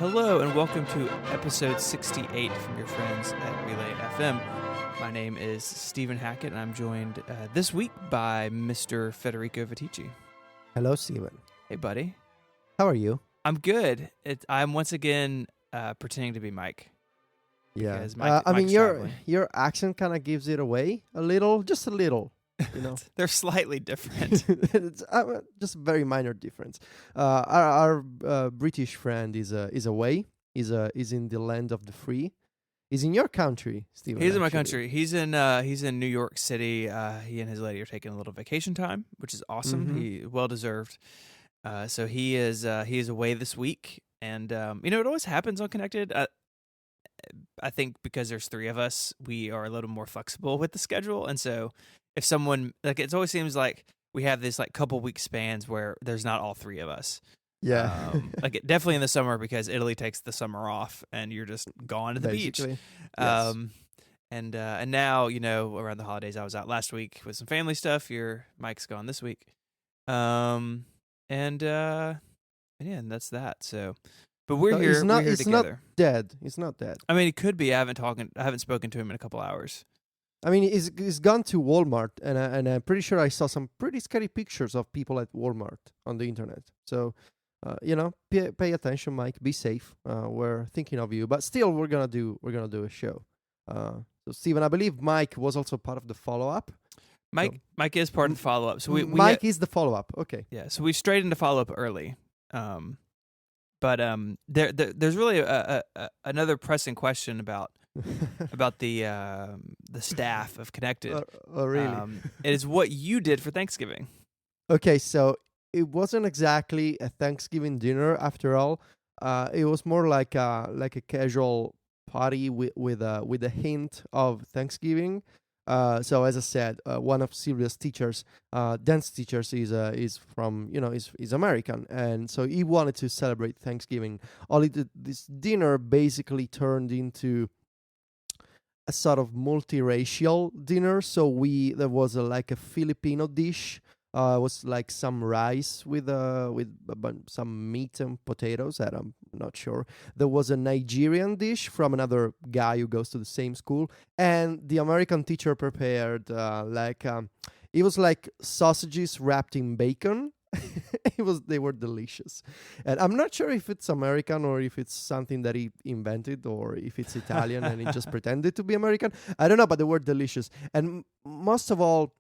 Hello and welcome to episode 68 from your friends at Relay FM. My name is Stephen Hackett and I'm joined this week by Mr. Federico Viticci. Hello, Stephen. Hey, buddy. How are you? I'm good. I'm once again pretending to be Mike. Yeah. Because I mean, Mike's your traveling. your accent kind of gives it away a little, just a little. You know, They're slightly different. it's just a very minor difference. Our British friend is away. Is in the land of the free. He's in your country, Stephen. He's in my actually. country. He's in New York City. He and his lady are taking a little vacation time, which is awesome. Mhm. He well deserved. So he is away this week, and it always happens on Connected. I think because there's three of us, we are a little more flexible with the schedule, and so if someone it always seems like we have this couple week spans where there's not all three of us. Yeah. Definitely in the summer because Italy takes the summer off and you're just gone to the beach. Basically. Yes. And now, around the holidays, I was out last week with some family stuff. Mike's gone this week. And that's that. So, but we're here. He's not, we're here he's together. not dead. He's not dead. I mean, he could be. I haven't spoken to him in a couple hours. I mean, he's gone to Walmart, and I'm pretty sure I saw some pretty scary pictures of people at Walmart on the internet. So, pay attention, Mike. Be safe. We're thinking of you, but still, we're gonna do a show. So, Stephen, I believe Mike was also part of the follow up. Mike is part of the follow up. So Mike is the follow up. Okay. Yeah. So we strayed into follow up early. But there's really another pressing question about the staff of Connected. Oh, really? It is what you did for Thanksgiving. Okay, so it wasn't exactly a Thanksgiving dinner after all. It was more like a casual party with a hint of Thanksgiving. So as I said, one of Sylvia's teachers, dance teachers, is from is American, and so he wanted to celebrate Thanksgiving. This dinner basically turned into a sort of multiracial dinner. So there was a Filipino dish. Was like some rice with some meat and potatoes that I'm not sure. There was a Nigerian dish from another guy who goes to the same school, and the American teacher prepared it was like sausages wrapped in bacon. They were delicious, and I'm not sure if it's American or if it's something that he invented or if it's Italian and he just pretended to be American. I don't know, but they were delicious, and most of all,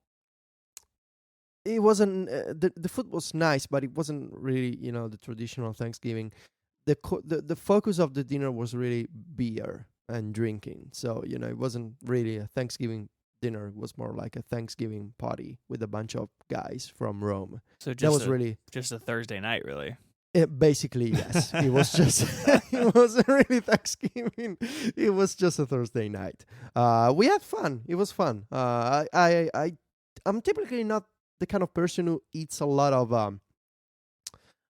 it wasn't the food was nice, but it wasn't really the traditional Thanksgiving. The focus of the dinner was really beer and drinking. So it wasn't really a Thanksgiving dinner. It was more like a Thanksgiving party with a bunch of guys from Rome. So that was really just a Thursday night, really. Basically, yes. It was just it wasn't really Thanksgiving. It was just a Thursday night. We had fun. It was fun. I'm typically not the kind of person who eats a lot of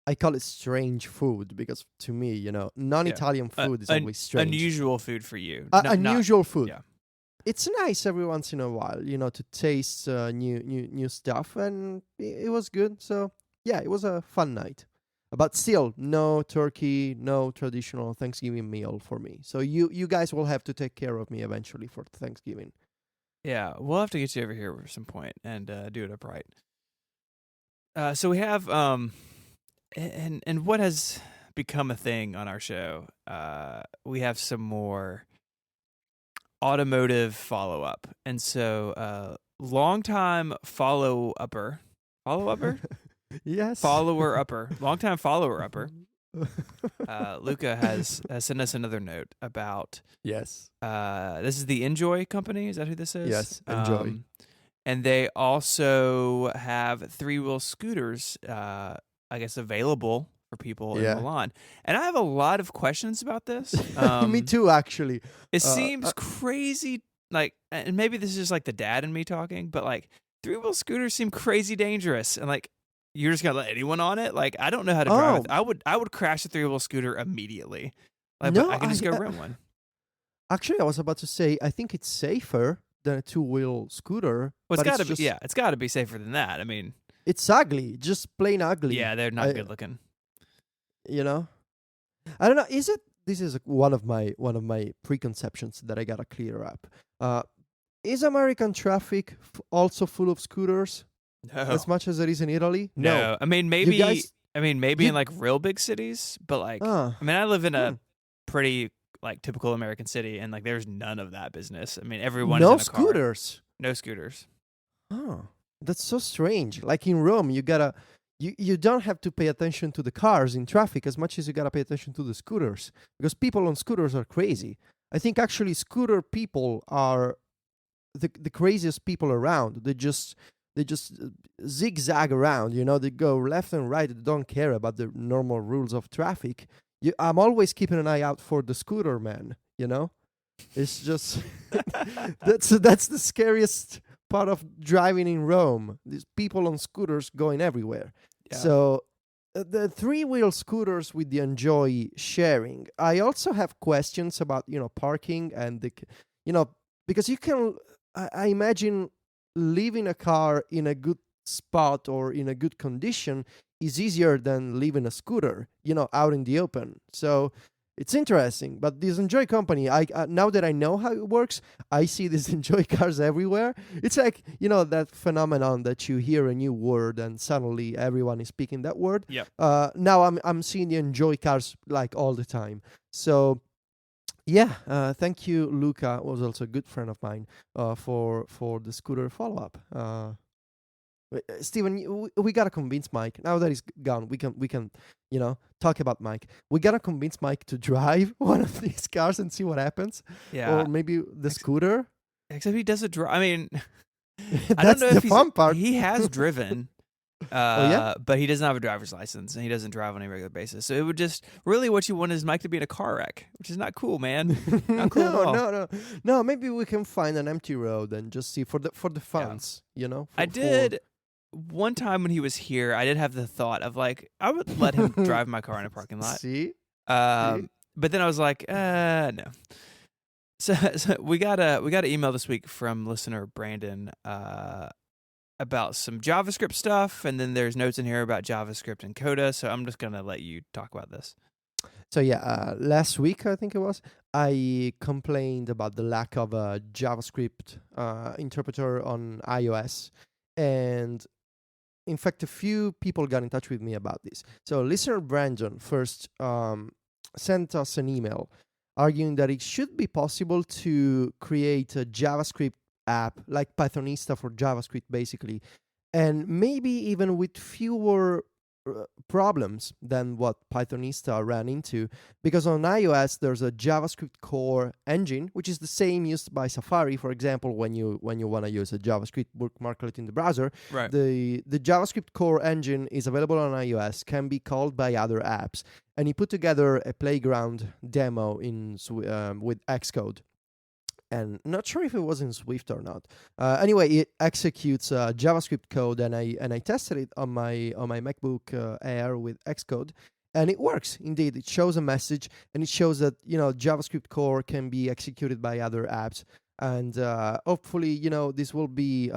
I call it strange food, because to me, non-Italian food is always strange. Unusual food for you. Unusual food. Yeah. It's nice every once in a while, to taste new stuff, and it was good. So yeah, it was a fun night. But still, no turkey, no traditional Thanksgiving meal for me. So you guys will have to take care of me eventually for Thanksgiving. Yeah, we'll have to get you over here at some point and do it upright. So we have, and what has become a thing on our show, we have some more automotive follow-up. And so longtime follower-upper? Yes. Follower-upper. Longtime follower-upper. Luca has sent us another note about yes. This is the Enjoy company. Is that who this is? Yes, Enjoy. And they also have 3-wheel scooters, available for people in Milan. And I have a lot of questions about this. Me too, actually. It seems crazy, and maybe this is just the dad in me talking, but 3-wheel scooters seem crazy dangerous, and you're just gonna let anyone on it? I don't know how to drive. I would crash a 3-wheel scooter immediately. But I can just go rent one. Actually, I was about to say I think it's safer than a 2-wheel scooter. Well, it's got to be safer than that. I mean, it's ugly, just plain ugly. Yeah, they're not good looking. I don't know. Is it? This is one of my preconceptions that I gotta clear up. Uh, is American traffic also full of scooters as No, much as it is in Italy? No. no. I mean, You maybe. guys, I mean, maybe in you like real big cities, but like, ah, I mean, I live in hmm. a pretty like typical American city, and like, there's none of that business. I mean, everyone is No in a car, scooters. no scooters. Oh, that's so strange. Like in Rome, you don't have to pay attention to the cars in traffic as much as you gotta pay attention to the scooters because people on scooters are crazy. I think actually scooter people are the craziest people around. They just zigzag around. They go left and right. They don't care about the normal rules of traffic. I'm always keeping an eye out for the scooter man. It's just that's the scariest part of driving in Rome. These people on scooters going everywhere. Yeah. So the three-wheel scooters with the enjoy sharing. I also have questions about parking and you know because you can. I imagine leaving a car in a good spot or in a good condition is easier than leaving a scooter out in the open. So it's interesting, but this Enjoy company, I now that I know how it works, I see these Enjoy cars everywhere. It's like that phenomenon that you hear a new word and suddenly everyone is speaking that word. Yep. Now I'm seeing the Enjoy cars like all the time. So yeah, thank you, Luca. Was also a good friend of mine for the scooter follow up. Steven, we gotta convince Mike. Now that he's gone, we can talk about Mike. We gotta convince Mike to drive one of these cars and see what happens, Yeah. or maybe the scooter. Except he doesn't drive. I mean, I don't That's know the if fun part. he has driven, Oh yeah. but he doesn't have a driver's license and he doesn't drive on a regular basis. So it would just really what you want is Mike to be in a car wreck, which is not cool, man. Not cool at No, all. no, no, no. Maybe we can find an empty road and just see for the Yeah. funs. I did one time when he was here. I did have the thought of like I would let him drive my car in a parking lot. See, see. But then I was like, no. So we got an email this week from listener Brandon about some JavaScript stuff, and then there's notes in here about JavaScript and Coda. So I'm just gonna let you talk about this. So yeah, last week I think it was, I complained about the lack of a JavaScript interpreter on iOS, and in fact, a few people got in touch with me about this. So listener Brandon first sent us an email arguing that it should be possible to create a JavaScript app like Pythonista for JavaScript, basically, and maybe even with fewer problems than what Pythonista ran into, because on iOS there's a JavaScript core engine, which is the same used by Safari, for example, when you want to use a JavaScript bookmarklet in the browser. Right. The JavaScript core engine is available on iOS, can be called by other apps, and he put together a playground demo with Xcode. And not sure if it was in Swift or not. Anyway, it executes JavaScript code, and I tested it on my MacBook Air with Xcode, and it works indeed. It shows a message, and it shows that JavaScript core can be executed by other apps, and hopefully this will be.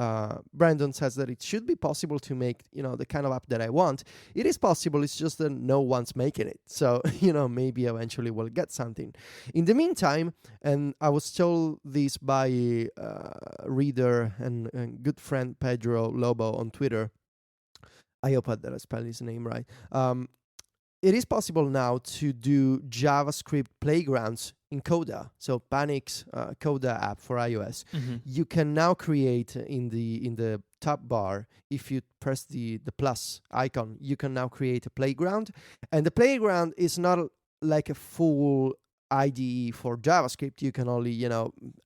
Brandon says that it should be possible to make the kind of app that I want. It is possible. It's just that no one's making it. So maybe eventually we'll get something. In the meantime, and I was told this by reader and good friend Pedro Lobo on Twitter. I hope that I spelled his name right. It is possible now to do JavaScript playgrounds in Coda. So Panic's Coda app for iOS. Mm-hmm. You can now create in the top bar, if you press the plus icon, you can now create a playground. And the playground is not like a full IDE for JavaScript. You can only,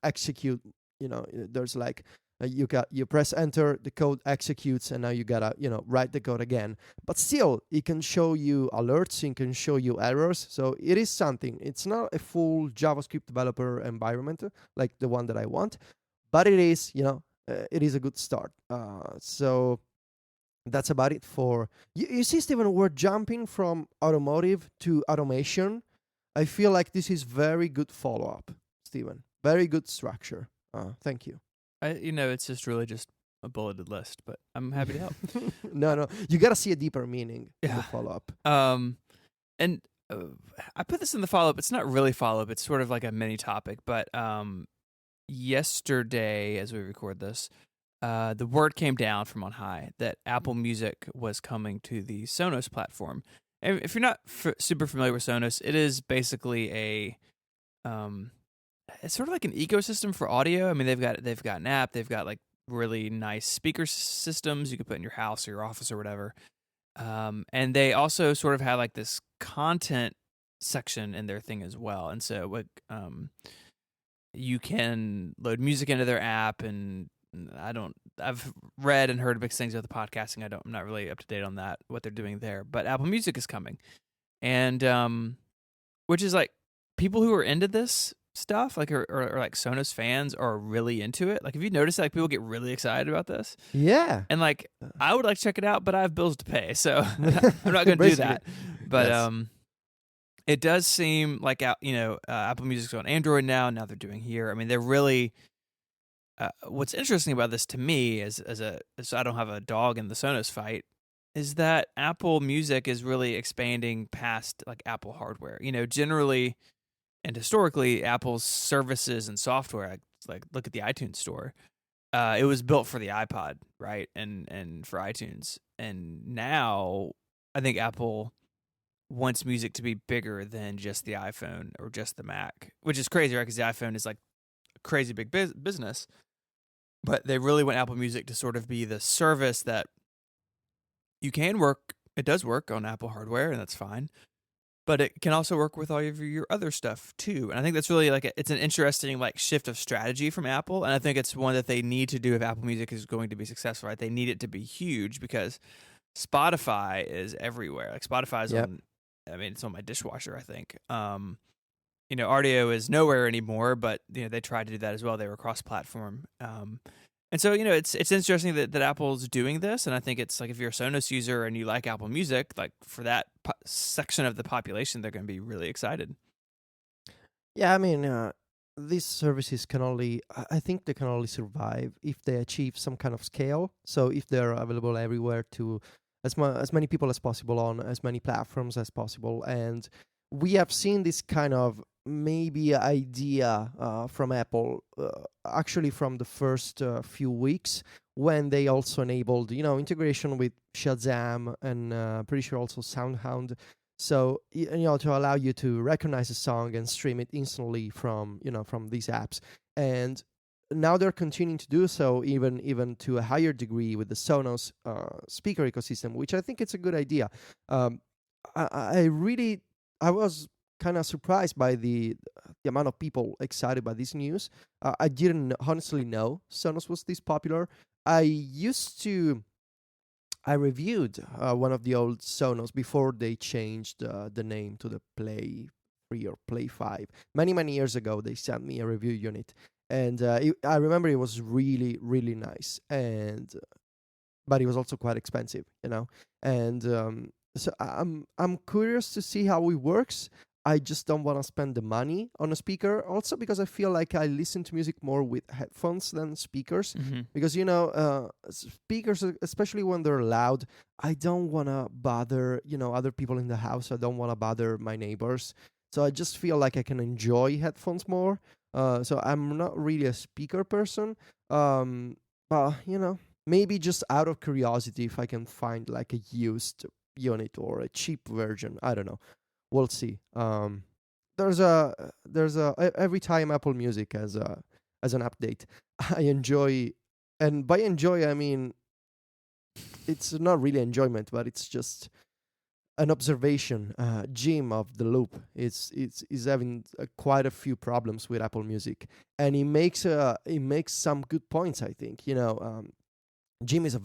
execute, there's like you press enter, the code executes, and now you gotta write the code again. But still, it can show you alerts, it can show you errors. So it is something. It's not a full JavaScript developer environment like the one that I want, but it is it is a good start. So that's about it for you see, Steven, we're jumping from automotive to automation. I feel like this is very good follow-up, Steven. Very good structure. Thank you. It's just really just a bulleted list, but I'm happy to help. No, you gotta see a deeper meaning in the Yeah. follow-up. And uh, I put this in the follow up. It's not really follow up. It's sort of like a mini topic. But yesterday, as we record this, the word came down from on high that Apple Music was coming to the Sonos platform. And if you're not super familiar with Sonos, it is basically um, it's sort of like an ecosystem for audio. I mean, they've got an app, they've got like really nice speaker systems you can put in your house or your office or whatever. And they also sort of have like this content section in their thing as well. And so like you can load music into their app, and I've read and heard mixed things about the podcasting. I'm not really up to date on that, what they're doing there, but Apple Music is coming. And which is like people who are into this stuff, like or like Sonos fans are really into it. Like, have you noticed that, like people get really excited about this? Yeah. And like I would like to check it out, but I have bills to pay, so I'm not going to do that. But yes. It does seem like Apple Music's on Android now. Now they're doing here. I mean, they're really. What's interesting about this to me, as I don't have a dog in the Sonos fight, is that Apple Music is really expanding past like Apple hardware. Generally and historically, Apple's services and software, like look at the iTunes store, it was built for the iPod, right, and for iTunes. And now I think Apple wants music to be bigger than just the iPhone or just the Mac, which is crazy, right? Because the iPhone is like a crazy big business, but they really want Apple Music to sort of be the service that you can work. It does work on Apple hardware, and that's fine. But it can also work with all of your other stuff too. And I think that's really like it's an interesting like shift of strategy from Apple. And I think it's one that they need to do if Apple Music is going to be successful, right? They need it to be huge because Spotify is everywhere. Like Spotify is on, I mean, it's on my dishwasher, I think. Audio is nowhere anymore, but they tried to do that as well. They were cross-platform. And so, it's interesting that Apple's doing this, and I think it's like if you're a Sonos user and you like Apple Music, like for that section of the population, they're going to be really excited. Yeah, I mean, these services I think they can only survive if they achieve some kind of scale. So if they're available everywhere to as many people as possible on as many platforms as possible. And we have seen this kind of maybe idea from Apple actually from the first few weeks when they also enabled integration with Shazam and pretty sure also SoundHound, so to allow you to recognize a song and stream it instantly from from these apps. And now they're continuing to do so even to a higher degree with the Sonos speaker ecosystem, which I think it's a good idea. I was kind of surprised by the amount of people excited by this news. I didn't honestly know Sonos was this popular. I reviewed one of the old Sonos before they changed the name to the Play 3 or Play 5. Many years ago, they sent me a review unit. And I remember it was really, really nice. But it was also quite expensive, And so I'm curious to see how it works. I just don't want to spend the money on a speaker. Also because I feel like I listen to music more with headphones than speakers. Mm-hmm. Because speakers, especially when they're loud, I don't want to bother other people in the house. I don't want to bother my neighbors. So I just feel like I can enjoy headphones more. So I'm not really a speaker person. But maybe just out of curiosity, if I can find like a used unit or a cheap version, I don't know. We'll see. There's every time Apple Music has an update, I enjoy, and by enjoy I mean it's not really enjoyment, but it's just an observation. Jim of the Loop is having quite a few problems with Apple Music, and he makes some good points. I think Jim is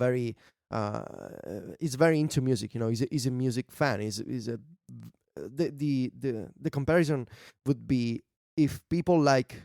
he's very into music. He's a music fan. He's a the comparison would be if people like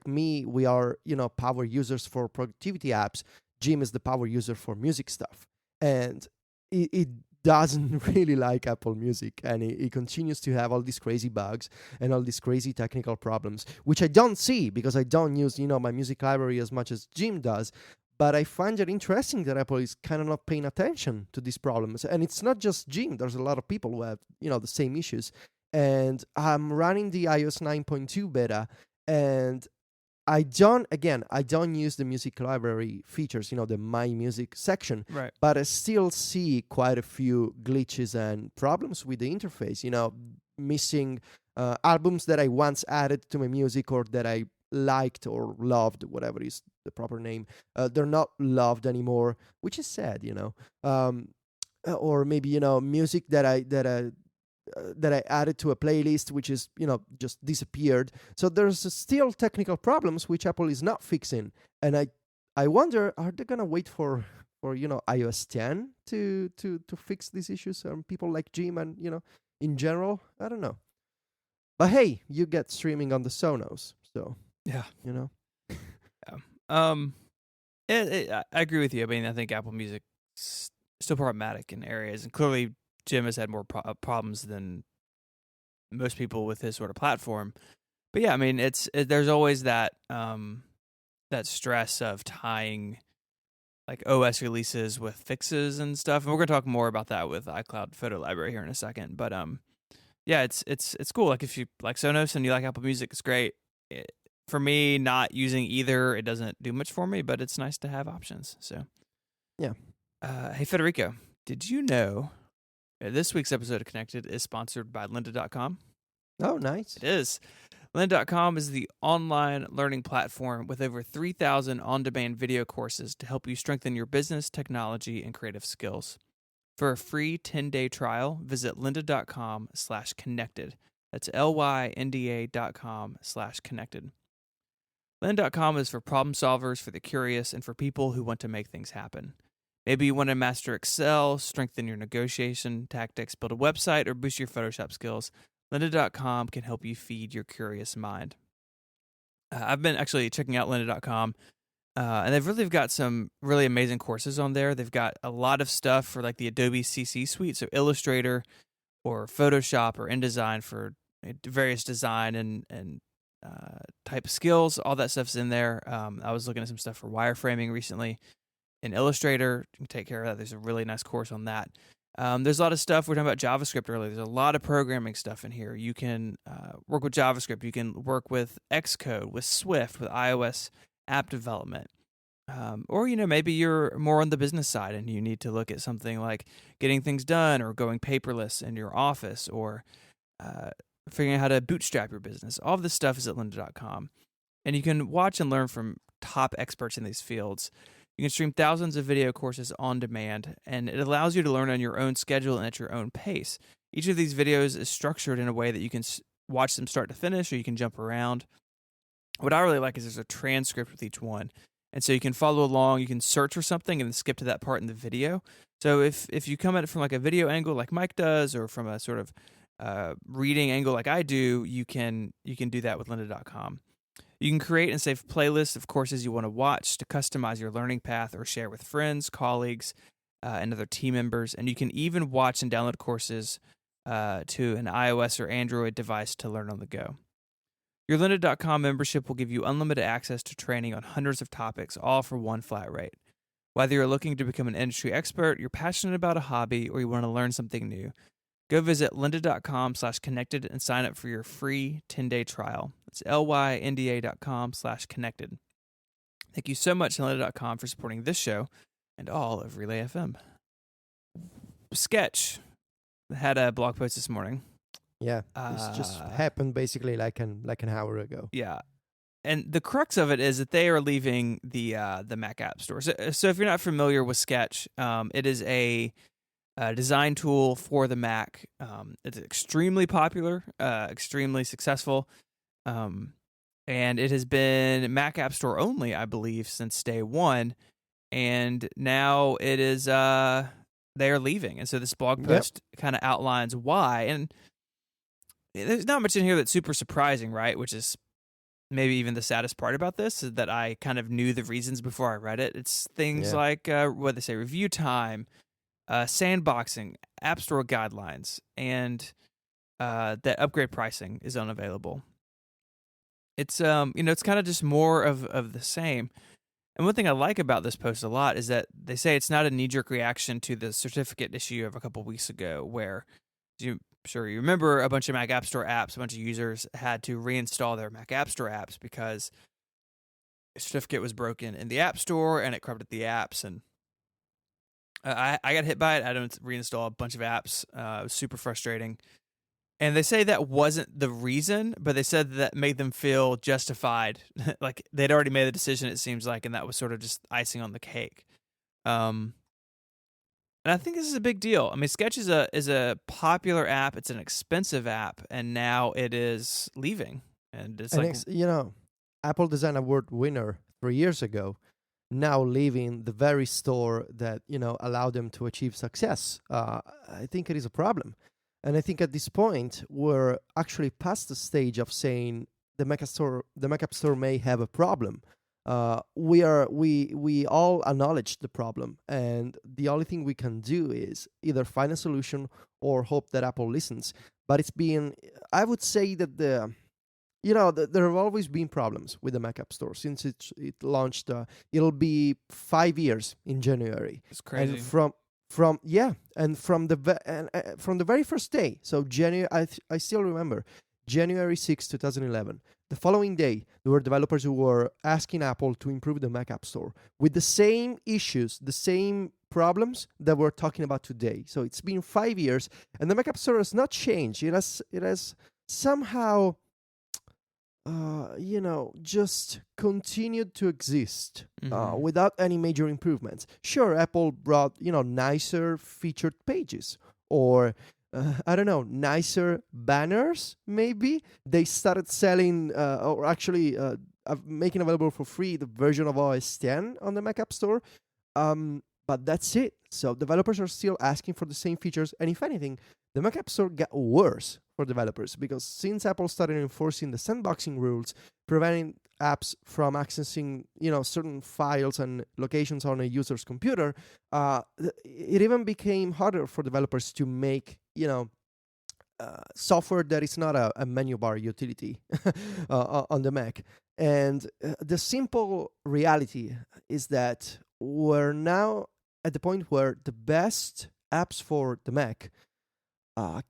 me, we are power users for productivity apps. Jim is the power user for music stuff, and it doesn't really like Apple Music, and he continues to have all these crazy bugs and all these crazy technical problems, which I don't see because I don't use my music library as much as Jim does. But I find it interesting that Apple is kind of not paying attention to these problems. And it's not just Jim. There's a lot of people who have, the same issues. and I'm running the iOS 9.2 beta, and I don't use the music library features, the My Music section, Right. but I still see quite a few glitches and problems with the interface, missing albums that I once added to my music or that I liked or loved, whatever is the proper name. They're not loved anymore, which is sad. Or maybe, music that I added to a playlist, which is just disappeared. So there's still technical problems which Apple is not fixing, and I wonder, are they gonna wait for iOS 10 to fix these issues? People like Jim and in general, I don't know. But hey, you get streaming on the Sonos, so Yeah. you know. Yeah. I agree with you. I mean, I think Apple Music still problematic in areas, and clearly Jim has had more problems than most people with his sort of platform. But yeah, I mean, there's always that that stress of tying like OS releases with fixes and stuff. And we're gonna talk more about that with iCloud Photo Library here in a second. But yeah, it's cool. Like if you like Sonos and you like Apple Music, it's great. For me, not using either, it doesn't do much for me, but it's nice to have options. So Yeah. Hey Federico, did you know this week's episode of Connected is sponsored by lynda.com? Oh, nice. It is. Lynda.com is the online learning platform with over 3,000 on-demand video courses to help you strengthen your business, technology, and creative skills. For a free 10-day trial, visit lynda.com/connected. That's lynda.com/connected. Lynda.com is for problem solvers, for the curious, and for people who want to make things happen. Maybe you want to master Excel, strengthen your negotiation tactics, build a website, or boost your Photoshop skills. Lynda.com can help you feed your curious mind. I've been actually checking out lynda.com, and they've really got some really amazing courses on there. They've got a lot of stuff for like the Adobe CC suite, so Illustrator or Photoshop or InDesign for various design and type skills. All that stuff's in there. I was looking at some stuff for wireframing recently in Illustrator. You can take care of that. There's a really nice course on that. There's a lot of stuff. We're talking about JavaScript earlier. There's a lot of programming stuff in here. You can work with JavaScript. You can work with Xcode, with Swift, with iOS app development. Or, maybe you're more on the business side and you need to look at something like getting things done or going paperless in your office or figuring out how to bootstrap your business. All of this stuff is at lynda.com. And you can watch and learn from top experts in these fields. You can stream thousands of video courses on demand, and it allows you to learn on your own schedule and at your own pace. Each of these videos is structured in a way that you can watch them start to finish, or you can jump around. What I really like is there's a transcript with each one. And so you can follow along, you can search for something and then skip to that part in the video. So if you come at it from like a video angle like Mike does, or from a sort of reading angle like I do, you can do that with lynda.com. You can create and save playlists of courses you want to watch to customize your learning path or share with friends, colleagues, and other team members. And you can even watch and download courses to an iOS or Android device to learn on the go. Your lynda.com membership will give you unlimited access to training on hundreds of topics, all for one flat rate. Whether you're looking to become an industry expert, you're passionate about a hobby, or you want to learn something new, go visit lynda.com/connected and sign up for your free 10-day trial. It's lynda.com/connected. Thank you so much, lynda.com, for supporting this show and all of Relay FM. Sketch had a blog post this morning. Yeah, this just happened basically like an hour ago. Yeah, and the crux of it is that they are leaving the Mac App Store. So if you're not familiar with Sketch, it is a design tool for the Mac. It's extremely popular, extremely successful, and it has been Mac App Store only, I believe, since day one. And now it is they are leaving, and so this blog post kind of outlines why. And there's not much in here that's super surprising, right? Which is maybe even the saddest part about this, is that I kind of knew the reasons before I read it. It's things like what they say, review time, sandboxing, App Store guidelines, and that upgrade pricing is unavailable. It's it's kind of just more of the same. And one thing I like about this post a lot is that they say it's not a knee-jerk reaction to the certificate issue of a couple weeks ago, where sure you remember, a bunch of Mac App Store apps, a bunch of users had to reinstall their Mac App Store apps because a certificate was broken in the App Store and it corrupted the apps. And I got hit by it. I had to reinstall a bunch of apps. It was super frustrating. And they say that wasn't the reason, but they said that made them feel justified. Like they'd already made the decision, it seems like, and that was sort of just icing on the cake. And I think this is a big deal. I mean, Sketch is a popular app. It's an expensive app, and now it is leaving. And it's Apple Design Award winner 3 years ago, now leaving the very store that allowed them to achieve success. I think it is a problem. And I think at this point, we're actually past the stage of saying the Mac App Store may have a problem. We all acknowledge the problem, and the only thing we can do is either find a solution or hope that Apple listens. But I would say that there have always been problems with the Mac App Store since it launched. It'll be 5 years in January. It's crazy. And from the very first day, so January, I still remember January 6, 2011. The following day, there were developers who were asking Apple to improve the Mac App Store with the same issues, the same problems that we're talking about today. So it's been 5 years, and the Mac App Store has not changed. It has somehow just continued to exist without any major improvements. Sure, Apple brought, nicer featured pages or, nicer banners, maybe. They started selling or actually making available for free the version of OS X on the Mac App Store. But that's it. So developers are still asking for the same features. And if anything, the Mac App Store got worse for developers because since Apple started enforcing the sandboxing rules, preventing apps from accessing, certain files and locations on a user's computer, it even became harder for developers to make, software that is not a menu bar utility on the Mac. And the simple reality is that we're now at the point where the best apps for the Mac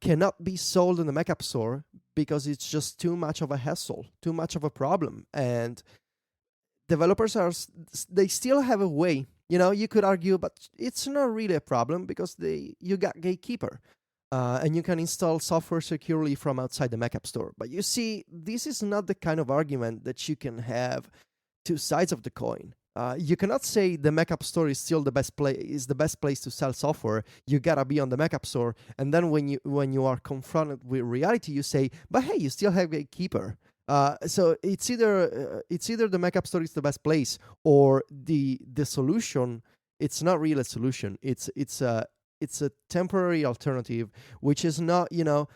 cannot be sold in the Mac App Store because it's just too much of a hassle, too much of a problem. And developers they still have a way. You could argue, but it's not really a problem because you got Gatekeeper. And you can install software securely from outside the Mac App Store. But you see, this is not the kind of argument that you can have two sides of the coin. You cannot say the Mac App Store is still the best place to sell software. You gotta be on the Mac App Store, and then when you are confronted with reality, you say, "But hey, you still have Gatekeeper." So it's either the Mac App Store is the best place, or the solution. It's not really a solution. It's a temporary alternative, which is not the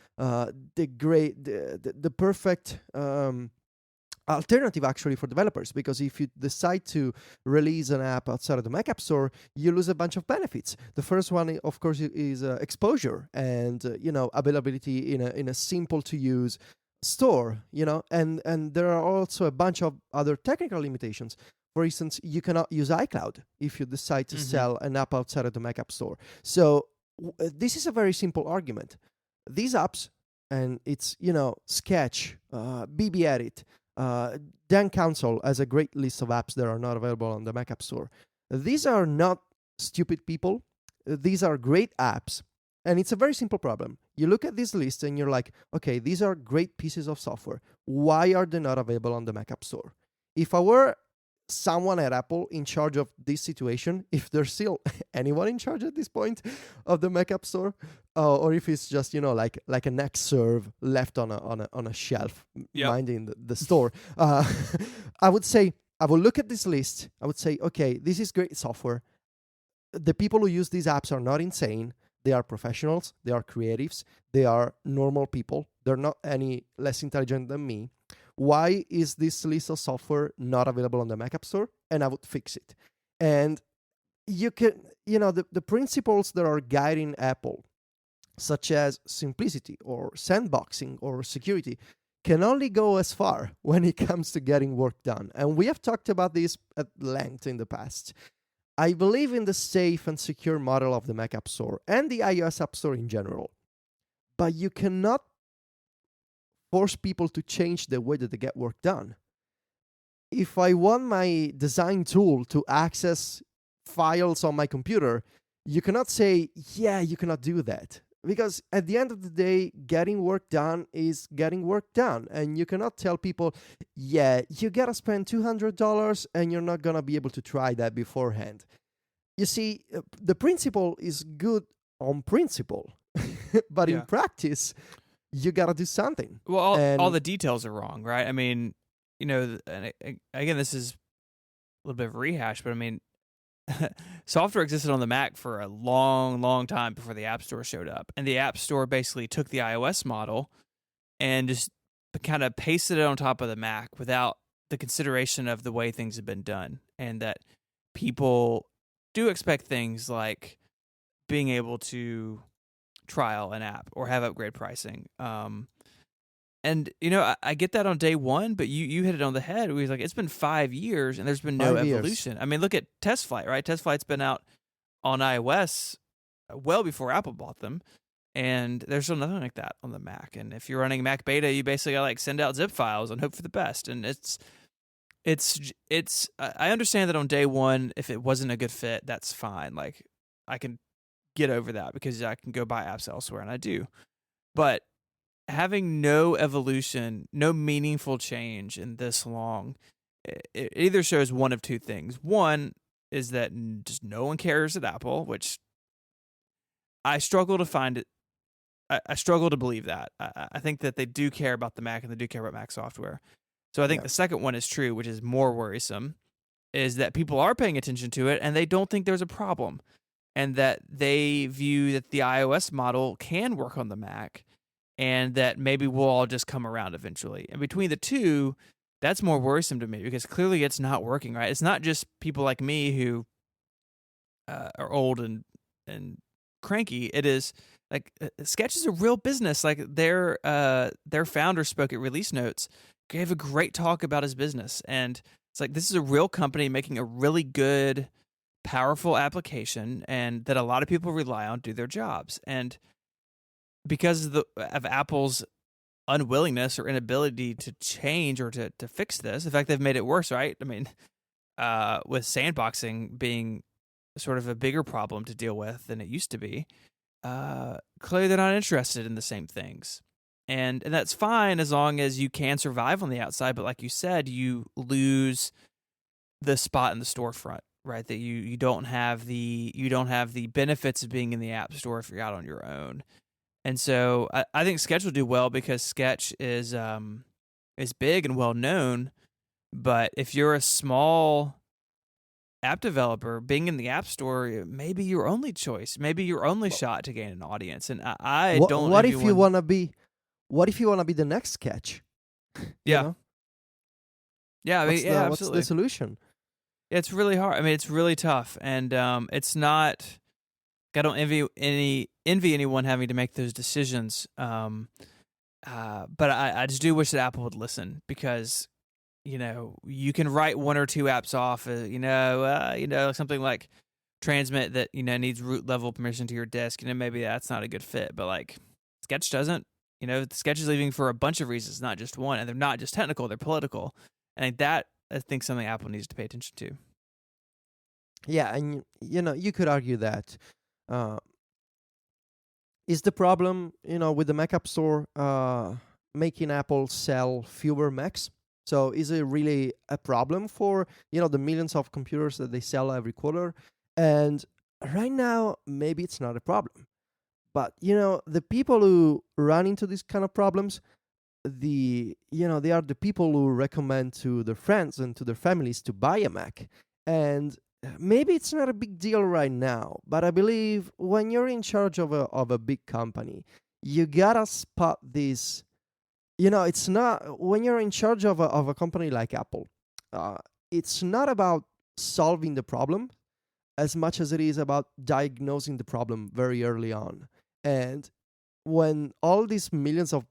perfect alternative actually for developers, because if you decide to release an app outside of the Mac App Store, you lose a bunch of benefits. The first one, of course, is exposure and availability in a simple to use store. And there are also a bunch of other technical limitations. For instance, you cannot use iCloud if you decide to sell an app outside of the Mac App Store. So this is a very simple argument. These apps, and it's Sketch, BB-Edit, Dan Council has a great list of apps that are not available on the Mac App Store. These are not stupid people. These are great apps. And it's a very simple problem. You look at this list and you're like, okay, these are great pieces of software. Why are they not available on the Mac App Store? If I were someone at Apple in charge of this situation, if there's still anyone in charge at this point of the Mac App Store, or if it's just like an Xserve left on a shelf minding the store, I would look at this list. I would say, okay, this is great software. The people who use these apps are not insane. They are professionals. They are creatives. They are normal people. They're not any less intelligent than me. Why is this list of software not available on the Mac App Store? And I would fix it. And you can, the principles that are guiding Apple, such as simplicity or sandboxing or security, can only go as far when it comes to getting work done. And we have talked about this at length in the past. I believe in the safe and secure model of the Mac App Store and the iOS App Store in general. but you cannot force people to change the way that they get work done. If I want my design tool to access files on my computer, you cannot say, yeah, you cannot do that. Because at the end of the day, getting work done is getting work done. And you cannot tell people, yeah, you gotta spend $200 and you're not gonna be able to try that beforehand. You see, the principle is good on principle, but in Yeah. practice, you gotta do something. Well, And all the details are wrong, right? I mean, and again, this is a little bit of a rehash, but I mean, software existed on the Mac for a long, long time before the App Store showed up. And the App Store basically took the iOS model and just kind of pasted it on top of the Mac without the consideration of the way things have been done. And that people do expect things like being able to trial an app or have upgrade pricing. And I get that on day one, but you hit it on the head. We was like, it's been 5 years and there's been no 5 years. evolution. I mean, look at Test Flight, right? Test Flight's been out on iOS well before Apple bought them, and there's still nothing like that on the Mac. And if you're running Mac Beta, you basically got like send out zip files and hope for the best. And it's I understand that on day one, if it wasn't a good fit, that's fine. Like I can get over that because I can go buy apps elsewhere, and I do. But having no evolution, no meaningful change in this long, it either shows one of two things. One is that just no one cares at Apple, which I struggle to find it. I struggle to believe that. I think that they do care about the Mac and they do care about Mac software. So I think the second one is true, which is more worrisome, is that people are paying attention to it and they don't think there's a problem, and that they view that the iOS model can work on the Mac, and that maybe we'll all just come around eventually. And between the two, that's more worrisome to me because clearly it's not working, right? It's not just people like me who are old and cranky. It is like Sketch is a real business. Like their founder spoke at release notes, gave a great talk about his business, and it's like this is a real company making a really good, powerful application, and that a lot of people rely on to do their jobs. And because of Apple's unwillingness or inability to change or to fix this, in fact, they've made it worse, right? I mean, with sandboxing being sort of a bigger problem to deal with than it used to be, clearly they're not interested in the same things. And that's fine as long as you can survive on the outside. But like you said, you lose the spot in the storefront, right? That you don't have the benefits of being in the App Store if you're out on your own. And so I think Sketch will do well because Sketch is big and well known. But if you're a small app developer, being in the App Store may be your only choice, maybe your only shot to gain an audience. And I don't. What if you want to be? What if you want to be the next Sketch? Yeah. Know? Yeah. I mean, absolutely. What's the solution? It's really hard. I mean, it's really tough, and it's not. I don't envy anyone having to make those decisions. But I just do wish that Apple would listen because, you can write one or two apps off, something like Transmit that, needs root level permission to your disk. Maybe that's not a good fit, but like Sketch doesn't. Sketch is leaving for a bunch of reasons, not just one, and they're not just technical, they're political. And I think something Apple needs to pay attention to. Yeah, and you could argue that is the problem, with the Mac App Store making Apple sell fewer Macs? So is it really a problem for, the millions of computers that they sell every quarter? And right now, maybe it's not a problem. But, the people who run into these kind of problems, they are the people who recommend to their friends and to their families to buy a Mac. And maybe it's not a big deal right now, but I believe when you're in charge of a big company, you gotta spot this. It's not when you're in charge of a company like Apple. It's not about solving the problem as much as it is about diagnosing the problem very early on. And when all these millions of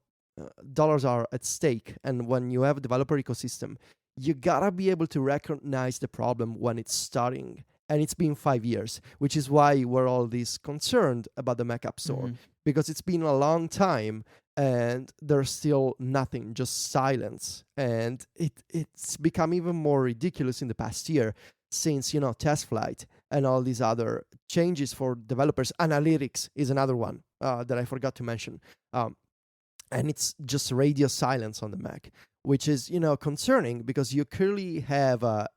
dollars are at stake, and when you have a developer ecosystem, you gotta be able to recognize the problem when it's starting and it's been 5 years, which is why we're all this concerned about the Mac App Store, Mhm. because it's been a long time and there's still nothing, just silence. And it's become even more ridiculous in the past year, since test flight and all these other changes for developers. Analytics is another one that I forgot to mention. And it's just radio silence on the Mac, which is concerning, because you clearly have a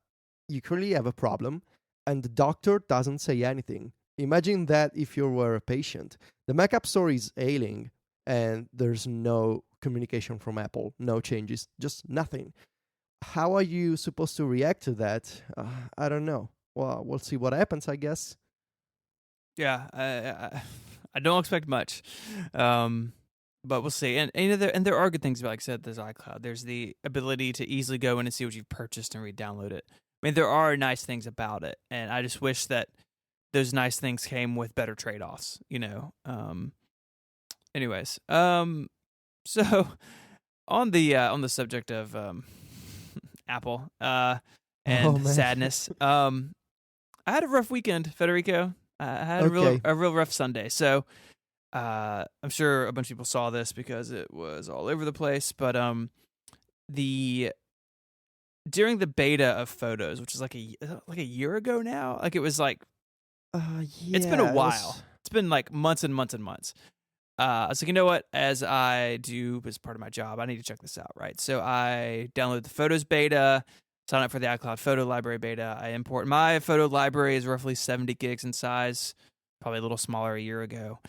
problem, and the doctor doesn't say anything. Imagine that if you were a patient. The Mac App Store is ailing, and there's no communication from Apple, no changes, just nothing. How are you supposed to react to that? I don't know. Well, we'll see what happens, I guess. Yeah, I don't expect much, but we'll see. And there are good things. Like I said, there's iCloud. There's the ability to easily go in and see what you've purchased and re-download it. I mean, there are nice things about it, and I just wish that those nice things came with better trade-offs. Anyways, so on the subject of Apple Oh and man. sadness, I had a rough weekend, Federico. I had Okay. a real rough Sunday. So I'm sure a bunch of people saw this because it was all over the place. But the during the beta of Photos, which is like a year ago now, like it was like it's been a Yeah, it while. was. It's been like months and months and months. I was like, you know what? As I do as part of my job, I need to check this out, right? So I downloaded the Photos beta, sign up for the iCloud photo library beta. I import my photo library is roughly 70 gigs in size, probably a little smaller a year ago.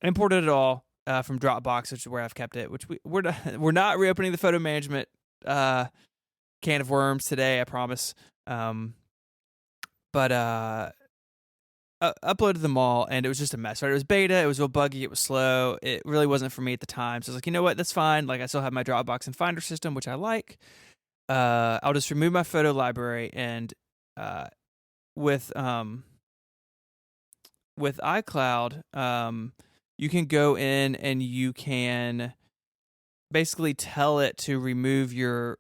I imported it all from Dropbox, which is where I've kept it. Which we're not reopening the photo management can of worms today, I promise. But uploaded them all, and it was just a mess. Right, it was beta. It was real buggy. It was slow. It really wasn't for me at the time. So I was like, you know what? That's fine. Like I still have my Dropbox and Finder system, which I like. I'll just remove my photo library, and with with iCloud, you can go in and you can basically tell it to remove your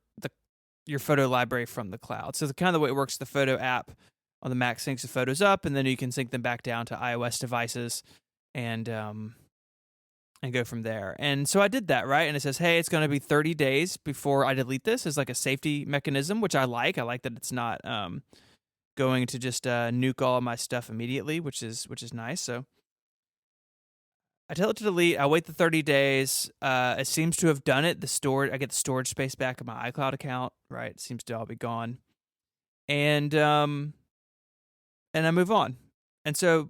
photo library from the cloud. So the kind of the way it works, the photo app on the Mac syncs the photos up, and then you can sync them back down to iOS devices, and go from there. And so I did that, right? And it says, hey, it's going to be 30 days before I delete this, as like a safety mechanism, which I like. I like that it's not going to just nuke all of my stuff immediately, which is nice. So I tell it to delete. I wait the 30 days. It seems to have done it. I get the storage space back in my iCloud account, right? It seems to all be gone. And I move on. And so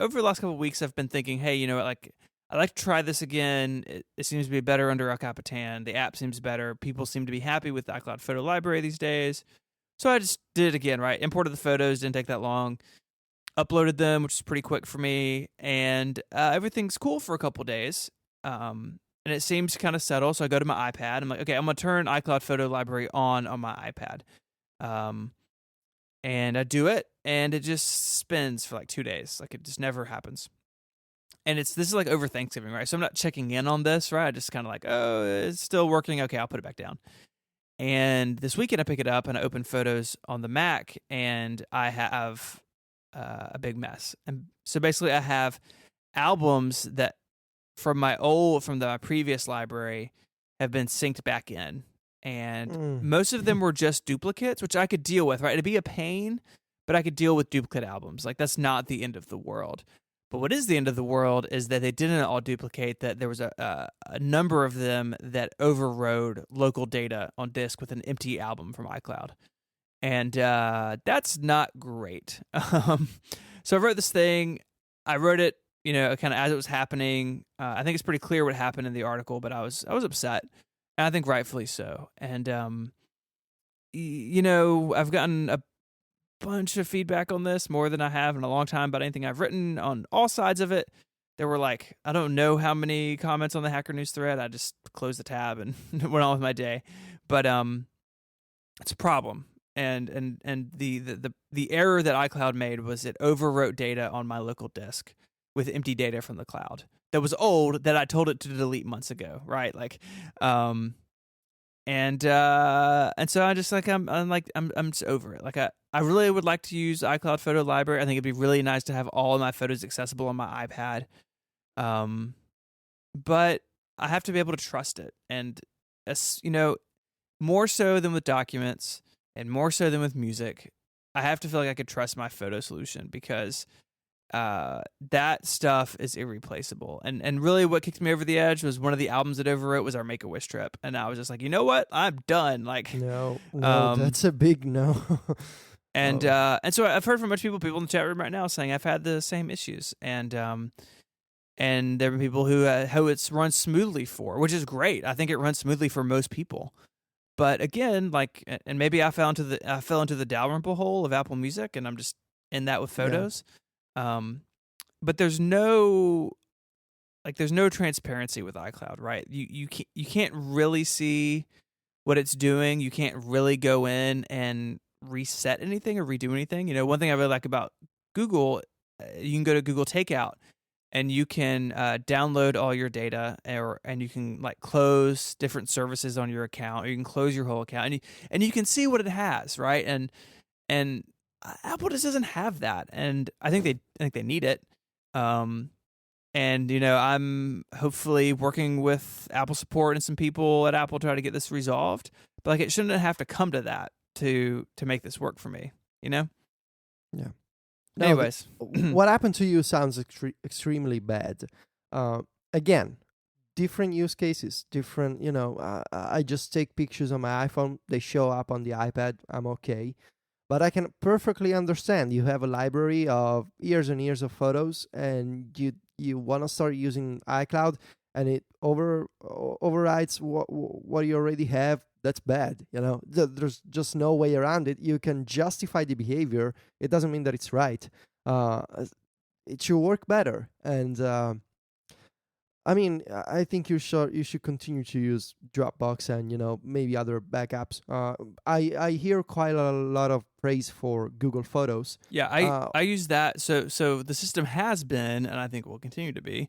over the last couple of weeks, I've been thinking, hey, like I'd like to try this again. It seems to be better under El Capitan. The app seems better. People seem to be happy with the iCloud photo library these days. So I just did it again, right? Imported the photos, didn't take that long. Uploaded them, which is pretty quick for me. And everything's cool for a couple days. And it seems to kind of settle. So I go to my iPad. I'm like, okay, I'm going to turn iCloud photo library on my iPad. And I do it, and it just spins for like 2 days. Like it just never happens. And this is like over Thanksgiving, right? So I'm not checking in on this, right? I just kind of like, oh, it's still working. Okay, I'll put it back down. And this weekend I pick it up and I open Photos on the Mac, and I have a big mess. And so basically I have albums that from my previous library have been synced back in. And most of them were just duplicates, which I could deal with, right? It'd be a pain, but I could deal with duplicate albums. Like that's not the end of the world. But what is the end of the world is that they didn't all duplicate, that there was a number of them that overrode local data on disk with an empty album from iCloud. And that's not great. So I wrote this thing. I wrote it, kind of as it was happening. I think it's pretty clear what happened in the article, but I was upset, and I think rightfully so. And I've gotten a bunch of feedback on this, more than I have in a long time, about anything I've written on all sides of it. There were like, I don't know how many comments on the Hacker News thread. I just closed the tab and went on with my day. But it's a problem. And the error that iCloud made was it overwrote data on my local disk with empty data from the cloud that was old, that I told it to delete months ago, right? Like And so I just like I'm just over it. Like I really would like to use iCloud Photo Library. I think it'd be really nice to have all of my photos accessible on my iPad. But I have to be able to trust it, and more so than with documents, and more so than with music, I have to feel like I could trust my photo solution because that stuff is irreplaceable. And really what kicked me over the edge was one of the albums that overwrote was our Make-A-Wish trip. And I was just like, you know what? I'm done. Like No, um that's a big no. and Oh, and so I've heard from a bunch of people in the chat room right now saying I've had the same issues. And there have been people who it's run smoothly for, which is great. I think it runs smoothly for most people. But again, like, and maybe I fell into the Dalrymple hole of Apple Music, and I'm just in that with yeah. photos. But there's no transparency with iCloud, right? You can't really see what it's doing. You can't really go in and reset anything or redo anything. One thing I really like about Google, you can go to Google Takeout and you can download all your data, and you can like close different services on your account, or you can close your whole account, and you can see what it has, right? And Apple just doesn't have that, and I think they need it. And I'm hopefully working with Apple support and some people at Apple to try to get this resolved. But like, it shouldn't have to come to that to make this work for me. Yeah. No, Anyways, what happened to you sounds extremely bad. Again, different use cases, different. I just take pictures on my iPhone. They show up on the iPad. I'm okay. But I can perfectly understand you have a library of years and years of photos, and you want to start using iCloud, and it overrides what you already have. That's bad. There's just no way around it. You can justify the behavior. It doesn't mean that it's right. Uh, it should work better, and I mean, I think you should continue to use Dropbox and maybe other backups. I hear quite a lot of praise for Google Photos. yeah, I use that. So the system has been, and I think will continue to be,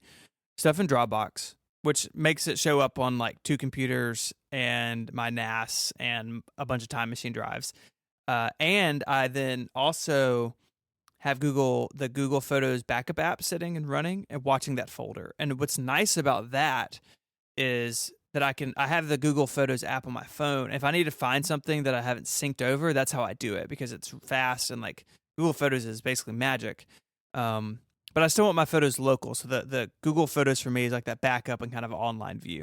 stuff in Dropbox, which makes it show up on like 2 computers and my NAS and a bunch of Time Machine drives. And I then also have the Google Photos backup app sitting and running and watching that folder. And what's nice about that is that I have the Google Photos app on my phone. If I need to find something that I haven't synced over, that's how I do it, because it's fast, and like Google Photos is basically magic. But I still want my photos local, so the Google Photos for me is like that backup and kind of online view.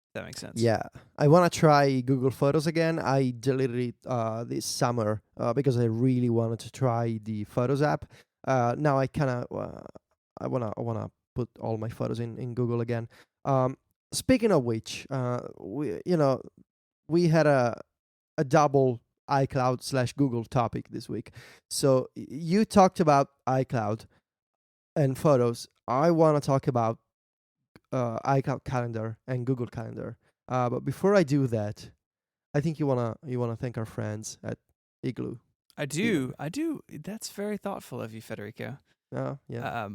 If that makes sense. Yeah, I want to try Google Photos again. I deleted it this summer because I really wanted to try the Photos app. Now I kind of I wanna put all my photos in Google again. Speaking of which, we had a double iCloud / Google topic this week. So you talked about iCloud and photos. I want to talk about iCloud Calendar and Google Calendar. But before I do that, I think you wanna thank our friends at Igloo. I do. That's very thoughtful of you, Federico. Yeah.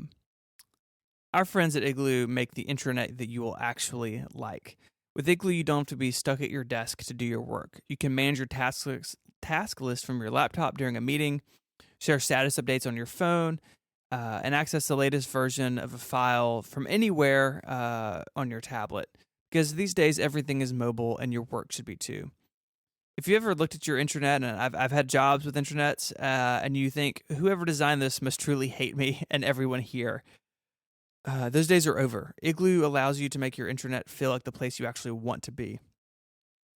Our friends at Igloo make the intranet that you will actually like. With Igloo, you don't have to be stuck at your desk to do your work. You can manage your task list from your laptop during a meeting, share status updates on your phone, and access the latest version of a file from anywhere on your tablet. Because these days, everything is mobile, and your work should be too. If you ever looked at your intranet, and I've had jobs with intranets, and you think, whoever designed this must truly hate me and everyone here, those days are over. Igloo allows you to make your intranet feel like the place you actually want to be.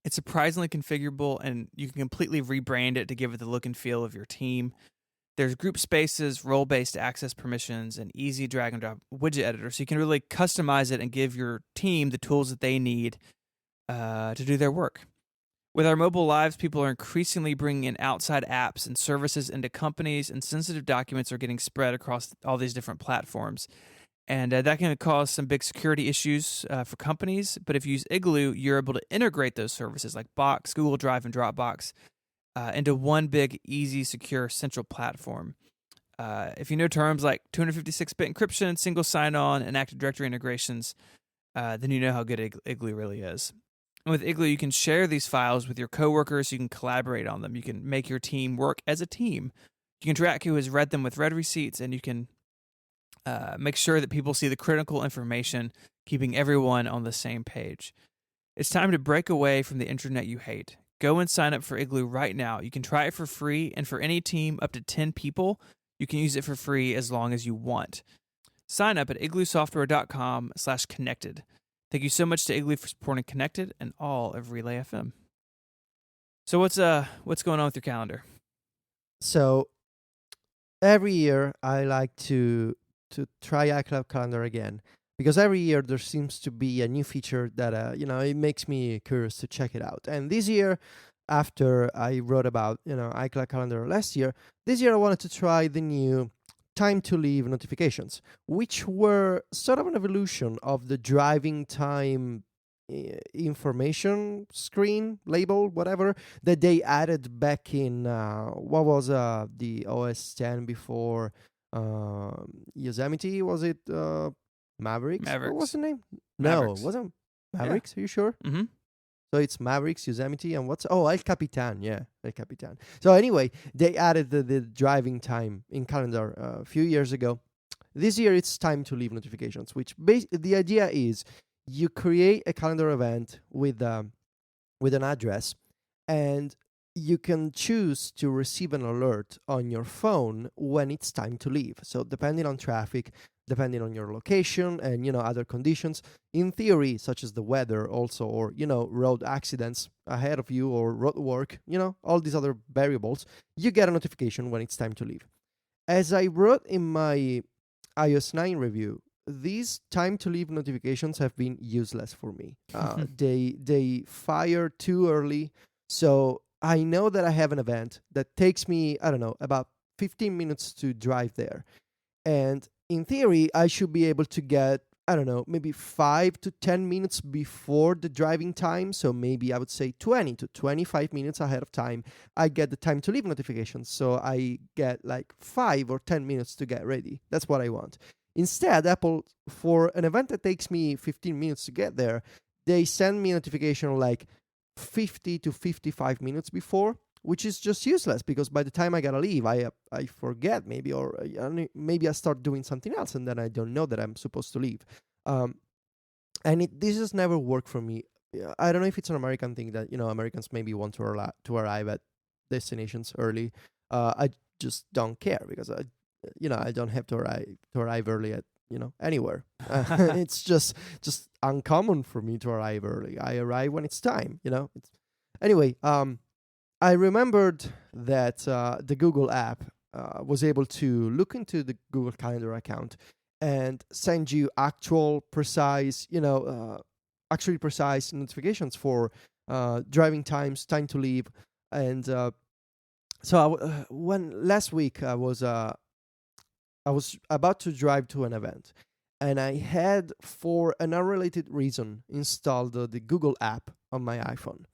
It's surprisingly configurable, and you can completely rebrand it to give it the look and feel of your team. There's group spaces, role-based access permissions, and easy drag-and-drop widget editor, so you can really customize it and give your team the tools that they need to do their work. With our mobile lives, people are increasingly bringing in outside apps and services into companies, and sensitive documents are getting spread across all these different platforms. And that can cause some big security issues for companies. But if you use Igloo, you're able to integrate those services like Box, Google Drive, and Dropbox into one big, easy, secure, central platform. If you know terms like 256-bit encryption, single sign-on, and Active Directory integrations, then you know how good Igloo really is. And with Igloo, you can share these files with your coworkers. You can collaborate on them. You can make your team work as a team. You can track who has read them with read receipts, and you can make sure that people see the critical information, keeping everyone on the same page. It's time to break away from the internet you hate. Go and sign up for Igloo right now. You can try it for free, and for any team up to 10 people, you can use it for free as long as you want. Sign up at igloosoftware.com/connected. Thank you so much to Igloo for supporting Connected and all of Relay FM. So what's going on with your calendar? So every year I like to try iCloud Calendar again, because every year there seems to be a new feature that it makes me curious to check it out. And this year, after I wrote about iCloud Calendar last year, this year I wanted to try the new time to leave notifications, which were sort of an evolution of the driving time information screen label, whatever, that they added back in what was the OS 10 before Yosemite. Was it Mavericks? What was the name? Mavericks. No, wasn't Mavericks? Yeah. Are you sure? Mm-hmm. So it's Mavericks, Yosemite, and what's El Capitan? Yeah, El Capitan. So anyway, they added the driving time in calendar a few years ago. This year it's time to leave notifications, which the idea is you create a calendar event with an address, and you can choose to receive an alert on your phone when it's time to leave. So depending on traffic, depending on your location and other conditions, in theory, such as the weather also, or road accidents ahead of you, or road work, all these other variables, you get a notification when it's time to leave. As I wrote in my iOS 9 review, these time to leave notifications have been useless for me. They fire too early, so I know that I have an event that takes me, I don't know, about 15 minutes to drive there. And in theory, I should be able to get, I don't know, maybe 5 to 10 minutes before the driving time. So maybe I would say 20 to 25 minutes ahead of time, I get the time to leave notifications. So I get like 5 or 10 minutes to get ready. That's what I want. Instead, Apple, for an event that takes me 15 minutes to get there, they send me a notification like 50 to 55 minutes before, which is just useless, because by the time I gotta leave, I forget maybe, or maybe I start doing something else, and then I don't know that I'm supposed to leave. And this has never worked for me. I don't know if it's an American thing that Americans maybe want to arrive at destinations early. I just don't care, because I don't have to arrive early at anywhere. It's just uncommon for me to arrive early. I arrive when it's time. Anyway. I remembered that the Google app was able to look into the Google Calendar account and send you actually precise notifications for driving times, time to leave, and so when last week I was about to drive to an event, and I had, for an unrelated reason, installed the Google app on my iPhone.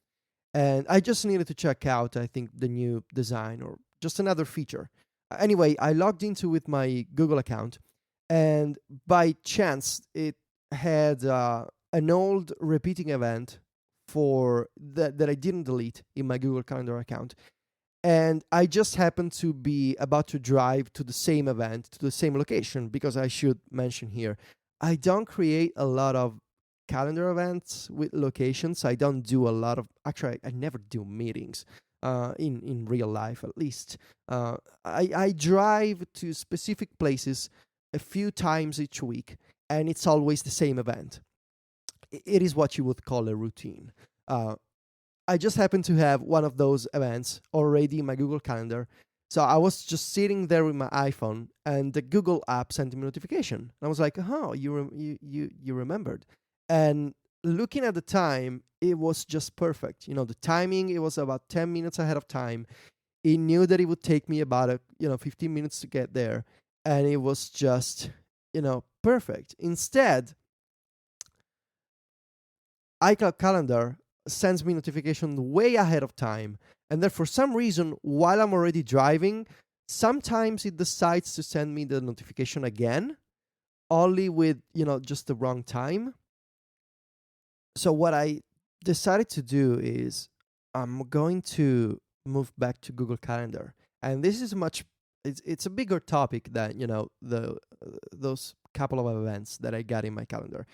And I just needed to check out, I think, the new design or just another feature. Anyway, I logged into with my Google account, and by chance, it had an old repeating event for that I didn't delete in my Google Calendar account. And I just happened to be about to drive to the same event, to the same location, because I should mention here, I don't create a lot of calendar events with locations. I don't do a lot of, actually I never do meetings in real life, at least. I drive to specific places a few times each week, and it's always the same event. It is what you would call a routine. I just happen to have one of those events already in my Google Calendar. So I was just sitting there with my iPhone, and the Google app sent me a notification. And I was like, "Oh, you remembered." And looking at the time, it was just perfect. The timing, it was about 10 minutes ahead of time. It knew that it would take me about 15 minutes to get there, and it was just perfect. Instead, iCloud Calendar sends me notification way ahead of time, and then for some reason, while I'm already driving, sometimes it decides to send me the notification again, only with just the wrong time. So what I decided to do is I'm going to move back to Google Calendar, and this is much. It's a bigger topic than the those couple of events that I got in my calendar,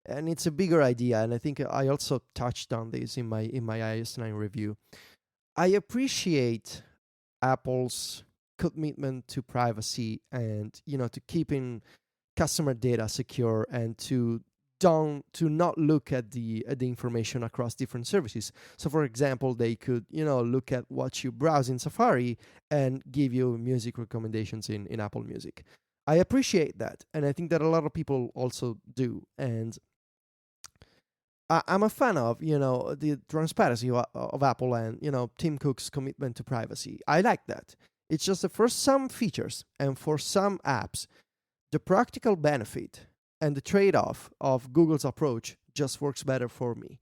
and it's a bigger idea. And I think I also touched on this in my iOS 9 review. I appreciate Apple's commitment to privacy and to keeping customer data secure and to not look at the information across different services. So for example, they could look at what you browse in Safari and give you music recommendations in Apple Music. I appreciate that, and I think that a lot of people also do. And I'm a fan of the transparency of Apple and Tim Cook's commitment to privacy. I like that. It's just that for some features and for some apps, the practical benefit and the trade-off of Google's approach just works better for me,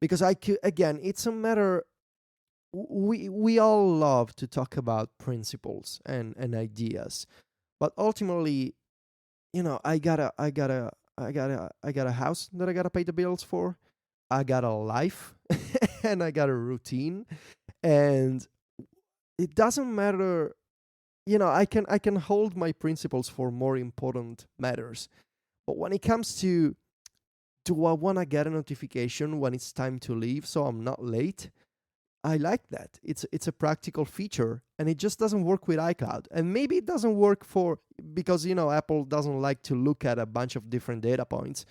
because I could, again, it's a matter. We all love to talk about principles and ideas, but ultimately, I got a house that I gotta pay the bills for. I got a life and I got a routine, and it doesn't matter. I can hold my principles for more important matters, but when it comes to do I want to get a notification when it's time to leave so I'm not late? I like that. It's a practical feature, and it just doesn't work with iCloud. And maybe it doesn't work because Apple doesn't like to look at a bunch of different data points,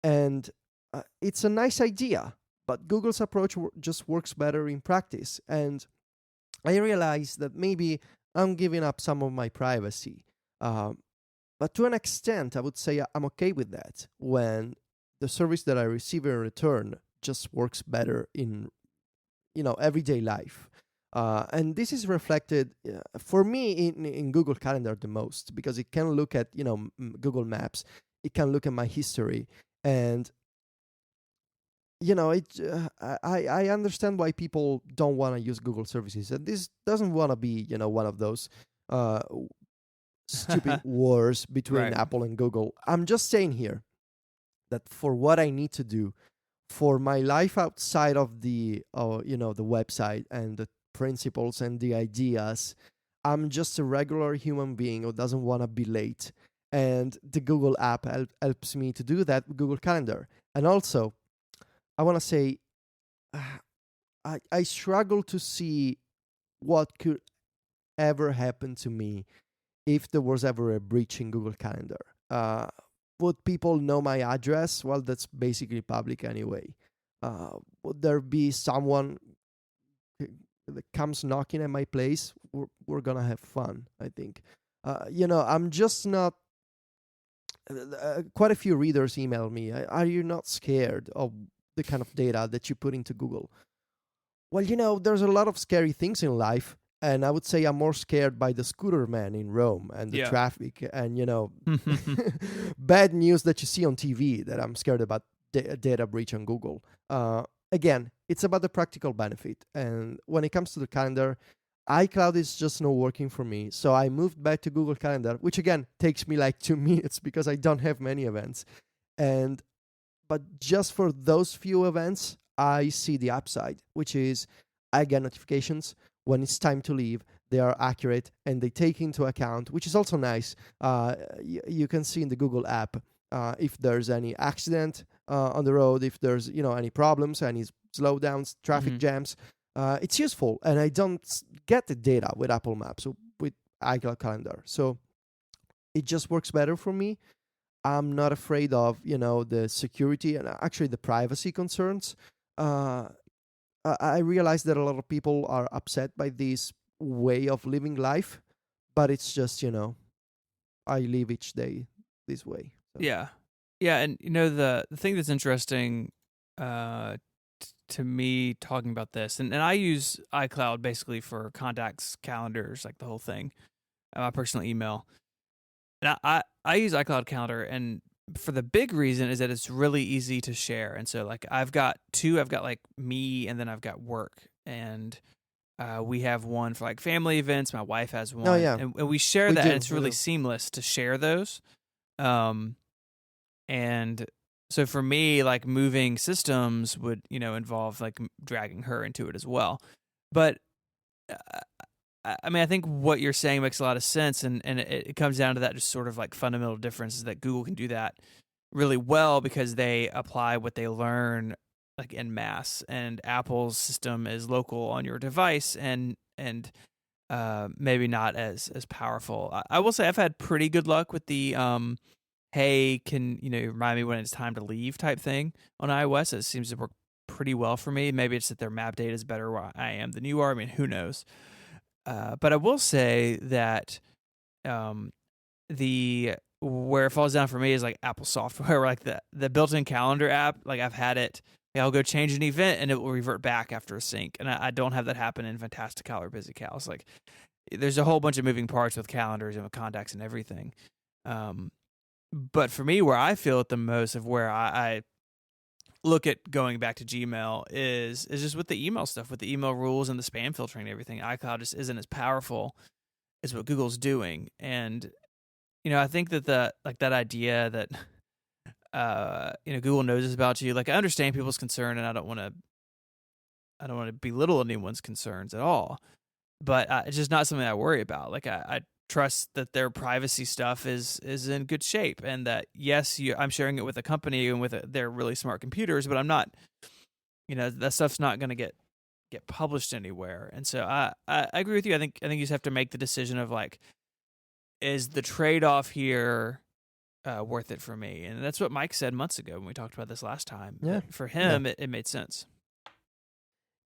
and it's a nice idea, but Google's approach just works better in practice. And I realized that maybe I'm giving up some of my privacy. But to an extent, I would say I'm okay with that when the service that I receive in return just works better in everyday life. And this is reflected for me in Google Calendar the most, because it can look at Google Maps, it can look at my history, and I understand why people don't want to use Google services, and this doesn't want to be one of those uh, stupid wars between Right. Apple and Google. I'm just saying here that for what I need to do for my life outside of the website and the principles and the ideas, I'm just a regular human being who doesn't want to be late, and the Google app helps me to do that with Google Calendar. And also, I want to say, I struggle to see what could ever happen to me if there was ever a breach in Google Calendar. Would people know my address? Well, that's basically public anyway. Would there be someone that comes knocking at my place? We're gonna have fun, I think. I'm just not. Quite a few readers email me. Are you not scared of the kind of data that you put into Google? Well, there's a lot of scary things in life, and I would say I'm more scared by the scooter man in Rome and the Yeah. traffic and bad news that you see on TV that I'm scared about data breach on Google. Again, it's about the practical benefit, and when it comes to the calendar, iCloud is just not working for me. So I moved back to Google Calendar, which again takes me like 2 minutes because I don't have many events, and but just for those few events, I see the upside, which is I get notifications when it's time to leave. They are accurate and they take into account, which is also nice. You can see in the Google app if there's any accident on the road, if there's any problems, any slowdowns, traffic Mhm. jams. It's useful, and I don't get the data with Apple Maps or with iCloud Calendar, so it just works better for me. I'm not afraid of the security and actually the privacy concerns. Uh, I realize that a lot of people are upset by this way of living life, but it's just I live each day this way. So. Yeah. Yeah, and the thing that's interesting to me talking about this, and I use iCloud basically for contacts, calendars, like the whole thing, my personal email. And I use iCloud Calendar, and for the big reason is that it's really easy to share. And so like I've got like me, and then I've got work, and we have one for like family events. My wife has Oh one, yeah, and we share we that, and do. it's We really do. seamless to share those. Um, and So for me, like moving systems would, involve like dragging her into it as well. But uh, I mean, I think what you're saying makes a lot of sense, and it comes down to that just sort of like fundamental difference is that Google can do that really well because they apply what they learn like in mass, and Apple's system is local on your device and maybe not as powerful. I will say I've had pretty good luck with the hey, can remind me when it's time to leave type thing on iOS. It seems to work pretty well for me. Maybe it's that their map data is better where I am than you are. I mean, who knows? But I will say that um, the where it falls down for me is like Apple software, like the built-in calendar app. Like I've had it. Like, I'll go change an event and it will revert back after a sync, and I don't have that happen in Fantastical or BusyCal. It's like there's a whole bunch of moving parts with calendars and with contacts and everything. Um, but for me, where I feel it the most of where I look at going back to Gmail is just with the email stuff, with the email rules and the spam filtering and everything. iCloud just isn't as powerful as what Google's doing, and I think that that idea that Google knows about you. Like I understand people's concern, and I don't want to belittle anyone's concerns at all, but it's just not something I worry about. Like I trust that their privacy stuff is in good shape, and that yes, I'm sharing it with a company and with their really smart computers, but I'm not, that stuff's not going to get published anywhere. And so I agree with you. I think you just have to make the decision of like, is the trade off here worth it for me? And that's what Mike said months ago when we talked about this last time. Yeah. For him, it made sense.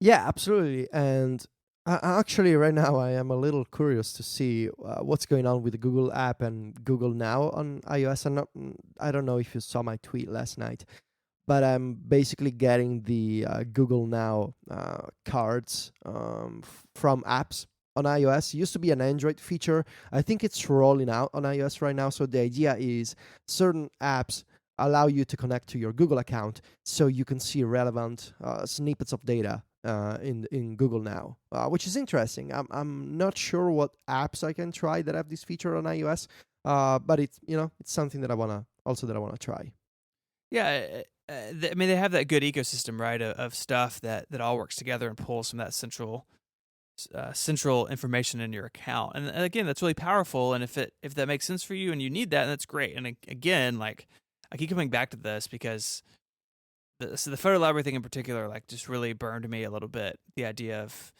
Yeah, absolutely. And actually, right now, I am a little curious to see what's going on with the Google app and Google Now on iOS. I don't know if you saw my tweet last night, but I'm basically getting the Google Now cards from apps on iOS. It used to be an Android feature. I think it's rolling out on iOS right now. So the idea is certain apps allow you to connect to your Google account so you can see relevant snippets of data in Google Now, which is interesting. I'm not sure what apps I can try that have this feature on iOS, but it's something that I wanna try. Yeah, I mean they have that good ecosystem, right, of stuff that all works together and pulls from that central information in your account. And again, that's really powerful. And if that makes sense for you and you need that, that's great. And again, like I keep coming back to this because the photo library thing in particular, like just really burned me a little bit. The idea of,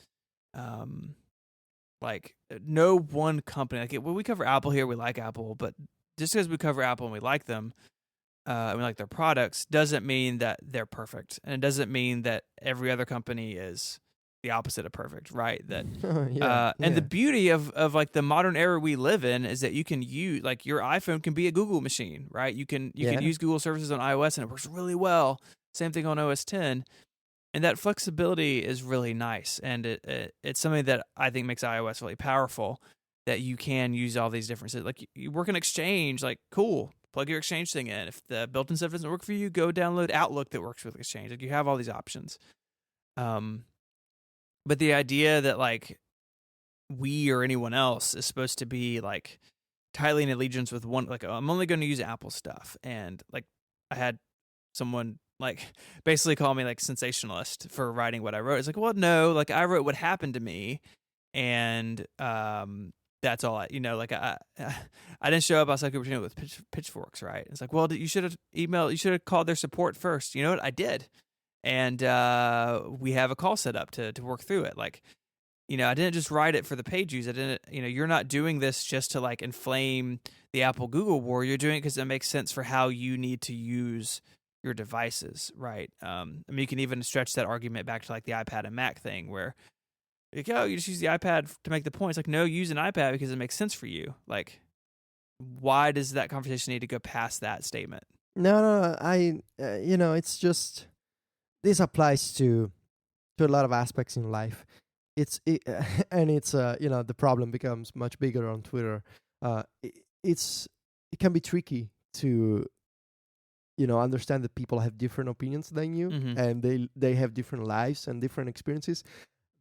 like no one company, like when we cover Apple here, we like Apple, but just because we cover Apple and we like them, and we like their products, doesn't mean that they're perfect, and it doesn't mean that every other company is the opposite of perfect, right? That and the beauty of like the modern era we live in is that you can use like your iPhone can be a Google machine, right? You can use Google services on iOS and it works really well. Same thing on OS 10, and that flexibility is really nice, and it's something that I think makes iOS really powerful. That you can use all these differences. Like you work in Exchange, like cool. Plug your Exchange thing in. If the built-in stuff doesn't work for you, go download Outlook that works with Exchange. Like you have all these options. But the idea that like we or anyone else is supposed to be like tightly in allegiance with one, like I'm only going to use Apple stuff, and like I had someone like basically call me like sensationalist for writing what I wrote. It's like, well, no, like I wrote what happened to me, and that's all like I didn't show up outside Cupertino with pitchforks, right? It's like, well, you should have called their support first. You know what? I did. And we have a call set up to work through it. Like, I didn't just write it for the page views. I didn't, you're not doing this just to like inflame the Apple Google war. You're doing it because it makes sense for how you need to use your devices, right? I mean, you can even stretch that argument back to like the iPad and Mac thing where, like, oh, you just use the iPad to make the point. It's like, no, use an iPad because it makes sense for you. Like, why does that conversation need to go past that statement? No, it's just this applies to a lot of aspects in life. And it's the problem becomes much bigger on Twitter. It can be tricky to understand that people have different opinions than you, and they have different lives and different experiences.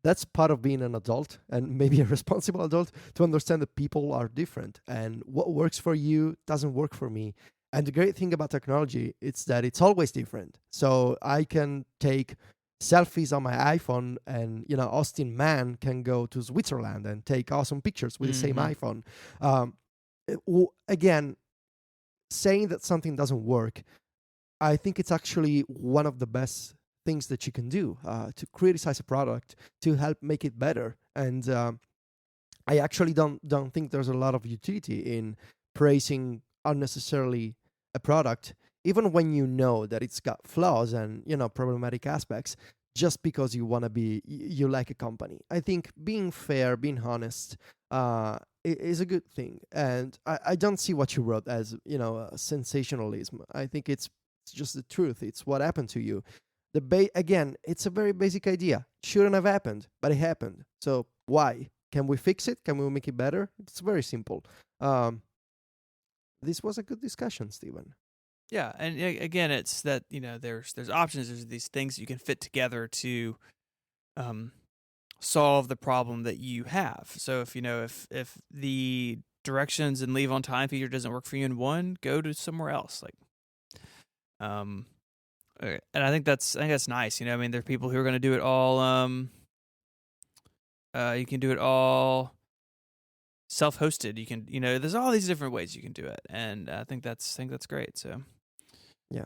That's part of being an adult, and maybe a responsible adult, to understand that people are different and what works for you doesn't work for me. And the great thing about technology is that it's always different. So I can take selfies on my iPhone, and Austin Mann can go to Switzerland and take awesome pictures with the same Mm-hmm. iPhone. Again, saying that something doesn't work, I think it's actually one of the best things that you can do, to criticize a product to help make it better. And I actually don't think there's a lot of utility in praising unnecessarily a product, even when you know that it's got flaws and problematic aspects, just because you want to you like a company. I think being fair, being honest, is a good thing, and I don't see what you wrote as sensationalism. I think it's just the truth. It's what happened to you. Again, it's a very basic idea. Shouldn't have happened, but it happened. So why? Can we fix it? Can we make it better? It's very simple. This was a good discussion, Stephen. Yeah, and again, it's that there's options. There's these things you can fit together to um, solve the problem that you have. So if the directions and leave on time feature doesn't work for you in one, go to somewhere else. Like, and I think that's nice. I mean, there are people who are going to do it all. You can do it all self-hosted. You can, there's all these different ways you can do it, and I think that's great. So, Yeah.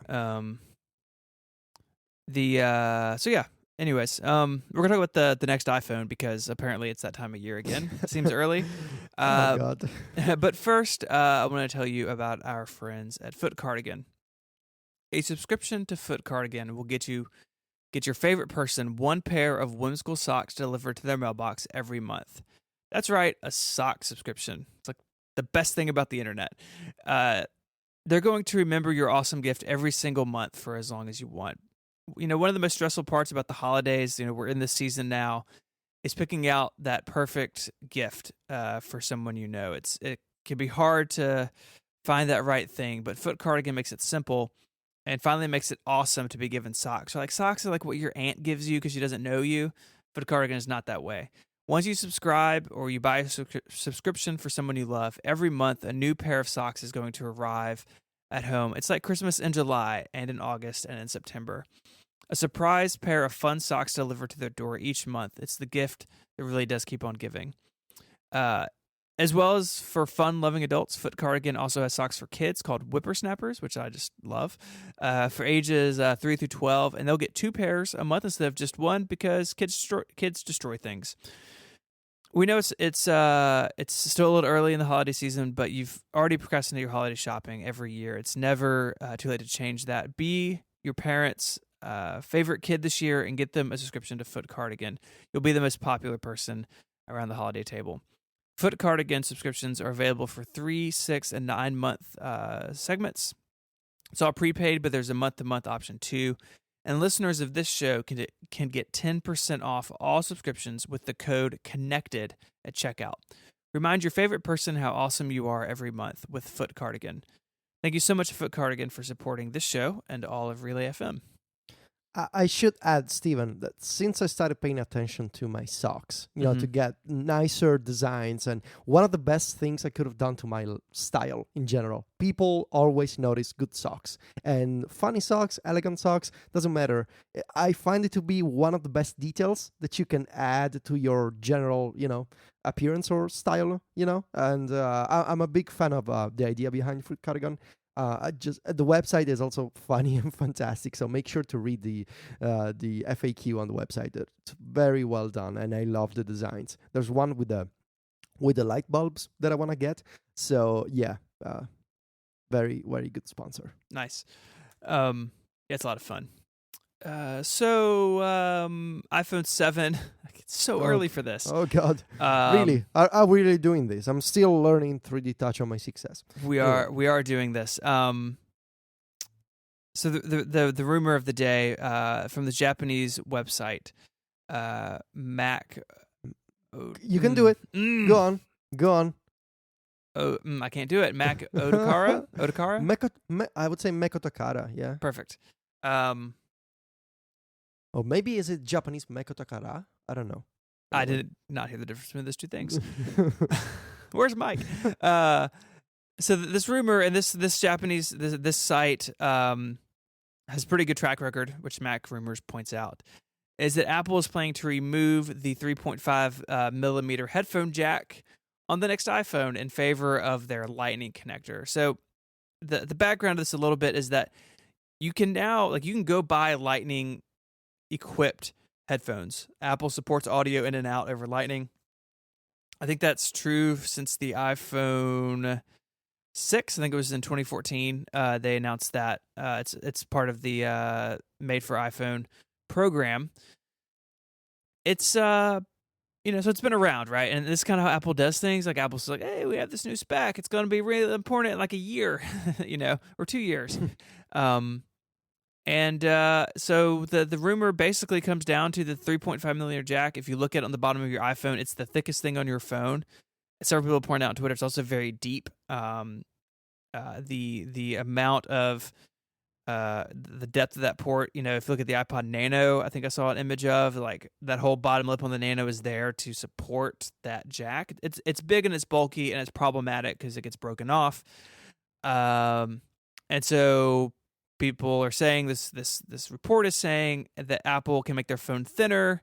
So yeah. Anyways, we're gonna talk about the next iPhone because apparently it's that time of year again. It seems early. Oh God. But first, I want to tell you about our friends at Foot Cardigan. A subscription to Foot Cardigan will get your favorite person one pair of whimsical socks delivered to their mailbox every month. That's right, a sock subscription. It's like the best thing about the internet. They're going to remember your awesome gift every single month for as long as you want. One of the most stressful parts about the holidays, we're in this season now, is picking out that perfect gift for someone you know. It can be hard to find that right thing, but Foot Cardigan makes it simple and finally makes it awesome to be given socks. So, like, socks are like what your aunt gives you because she doesn't know you. Foot Cardigan is not that way. Once you subscribe or you buy a subscription for someone you love, every month a new pair of socks is going to arrive at home. It's like Christmas in July and in August and in September. A surprise pair of fun socks delivered to their door each month. It's the gift that really does keep on giving. As well as for fun-loving adults, Foot Cardigan also has socks for kids called Whippersnappers, which I just love, for ages 3 through 12. And they'll get 2 pairs a month instead of just one because kids destroy things. We know it's still a little early in the holiday season, but you've already procrastinated your holiday shopping every year. It's never too late to change that. Be your parents' favorite kid this year and get them a subscription to Foot Cardigan. You'll be the most popular person around the holiday table. Foot Cardigan subscriptions are available for 3, 6, and 9-month segments. It's all prepaid, but there's a month-to-month option too. And listeners of this show can get 10% off all subscriptions with the code CONNECTED at checkout. Remind your favorite person how awesome you are every month with Foot Cardigan. Thank you so much, Foot Cardigan, for supporting this show and all of Relay FM. I should add, Stephen, that since I started paying attention to my socks, to get nicer designs, and one of the best things I could have done to my style in general, people always notice good socks. And funny socks, elegant socks, doesn't matter. I find it to be one of the best details that you can add to your general, appearance or style, And I'm a big fan of the idea behind Foot Cardigan. The website is also funny and fantastic, so make sure to read the FAQ on the website. It's very well done, and I love the designs. There's one with the light bulbs that I want to get. So yeah, very very good sponsor. Nice. It's a lot of fun. So iPhone 7. It's so early for this. Oh God! Really? Are we really doing this? I'm still learning 3D Touch on my 6S. We are doing this. So the rumor of the day from the Japanese website, Mac. You can do it. Go on. Oh, I can't do it. Mac Otakara. I would say Meko Takara. Yeah. Perfect. Or maybe is it Japanese Meko Takara? I don't know. I did not hear the difference between those two things. Where's Mike? So this rumor and this Japanese this site has a pretty good track record, which Mac Rumors points out, is that Apple is planning to remove the 3.5 millimeter headphone jack on the next iPhone in favor of their Lightning connector. So the background of this a little bit is that you can now you can go buy Lightning equipped headphones. Apple supports audio in and out over Lightning. I think that's true since the iPhone 6. I think it was in 2014. They announced that it's part of the Made for iPhone program. It's so it's been around, right? And this is kind of how Apple does things. Like Apple's like, hey, we have this new spec. It's going to be really important in like a year, or 2 years. So the rumor basically comes down to the 3.5 millimeter jack. If you look at it on the bottom of your iPhone, it's the thickest thing on your phone. Several people point out on Twitter it's also very deep. The amount of the depth of that port, if you look at the iPod Nano, I think I saw an image of like that whole bottom lip on the Nano is there to support that jack. It's big and it's bulky and it's problematic because it gets broken off. And so people are saying this report is saying that Apple can make their phone thinner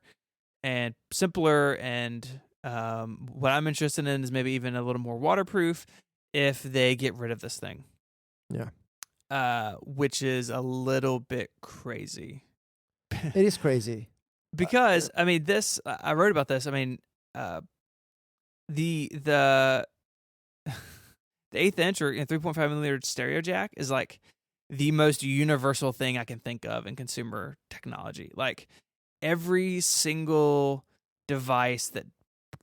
and simpler, and what I'm interested in is maybe even a little more waterproof if they get rid of this thing. Yeah. Which is a little bit crazy. It is crazy. Because I wrote about this. The the 1/8 inch or 3.5 millimeter stereo jack is like the most universal thing I can think of in consumer technology. Like every single device that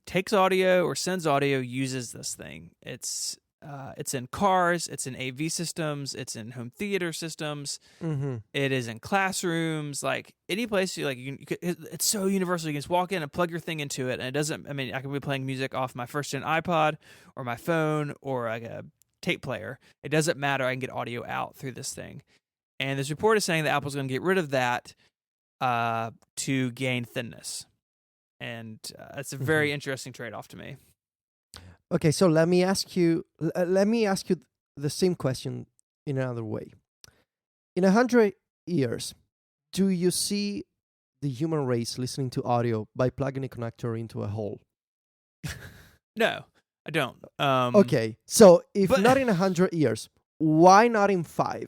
takes audio or sends audio uses this thing. It's in cars, it's in AV systems, it's in home theater systems. Mm-hmm. It is in classrooms, like any place it's so universal. You can just walk in and plug your thing into it, and it doesn't. I can be playing music off my first gen iPod or my phone or like a tape player. It doesn't matter. I can get audio out through this thing. And this report is saying that Apple's going to get rid of that to gain thinness, and it's a very interesting trade off to me. Okay, so let me ask you the same question in another way. In 100 years, do you see the human race listening to audio by plugging a connector into a hole? No, I don't. Okay, so if not in 100 years, why not in 5?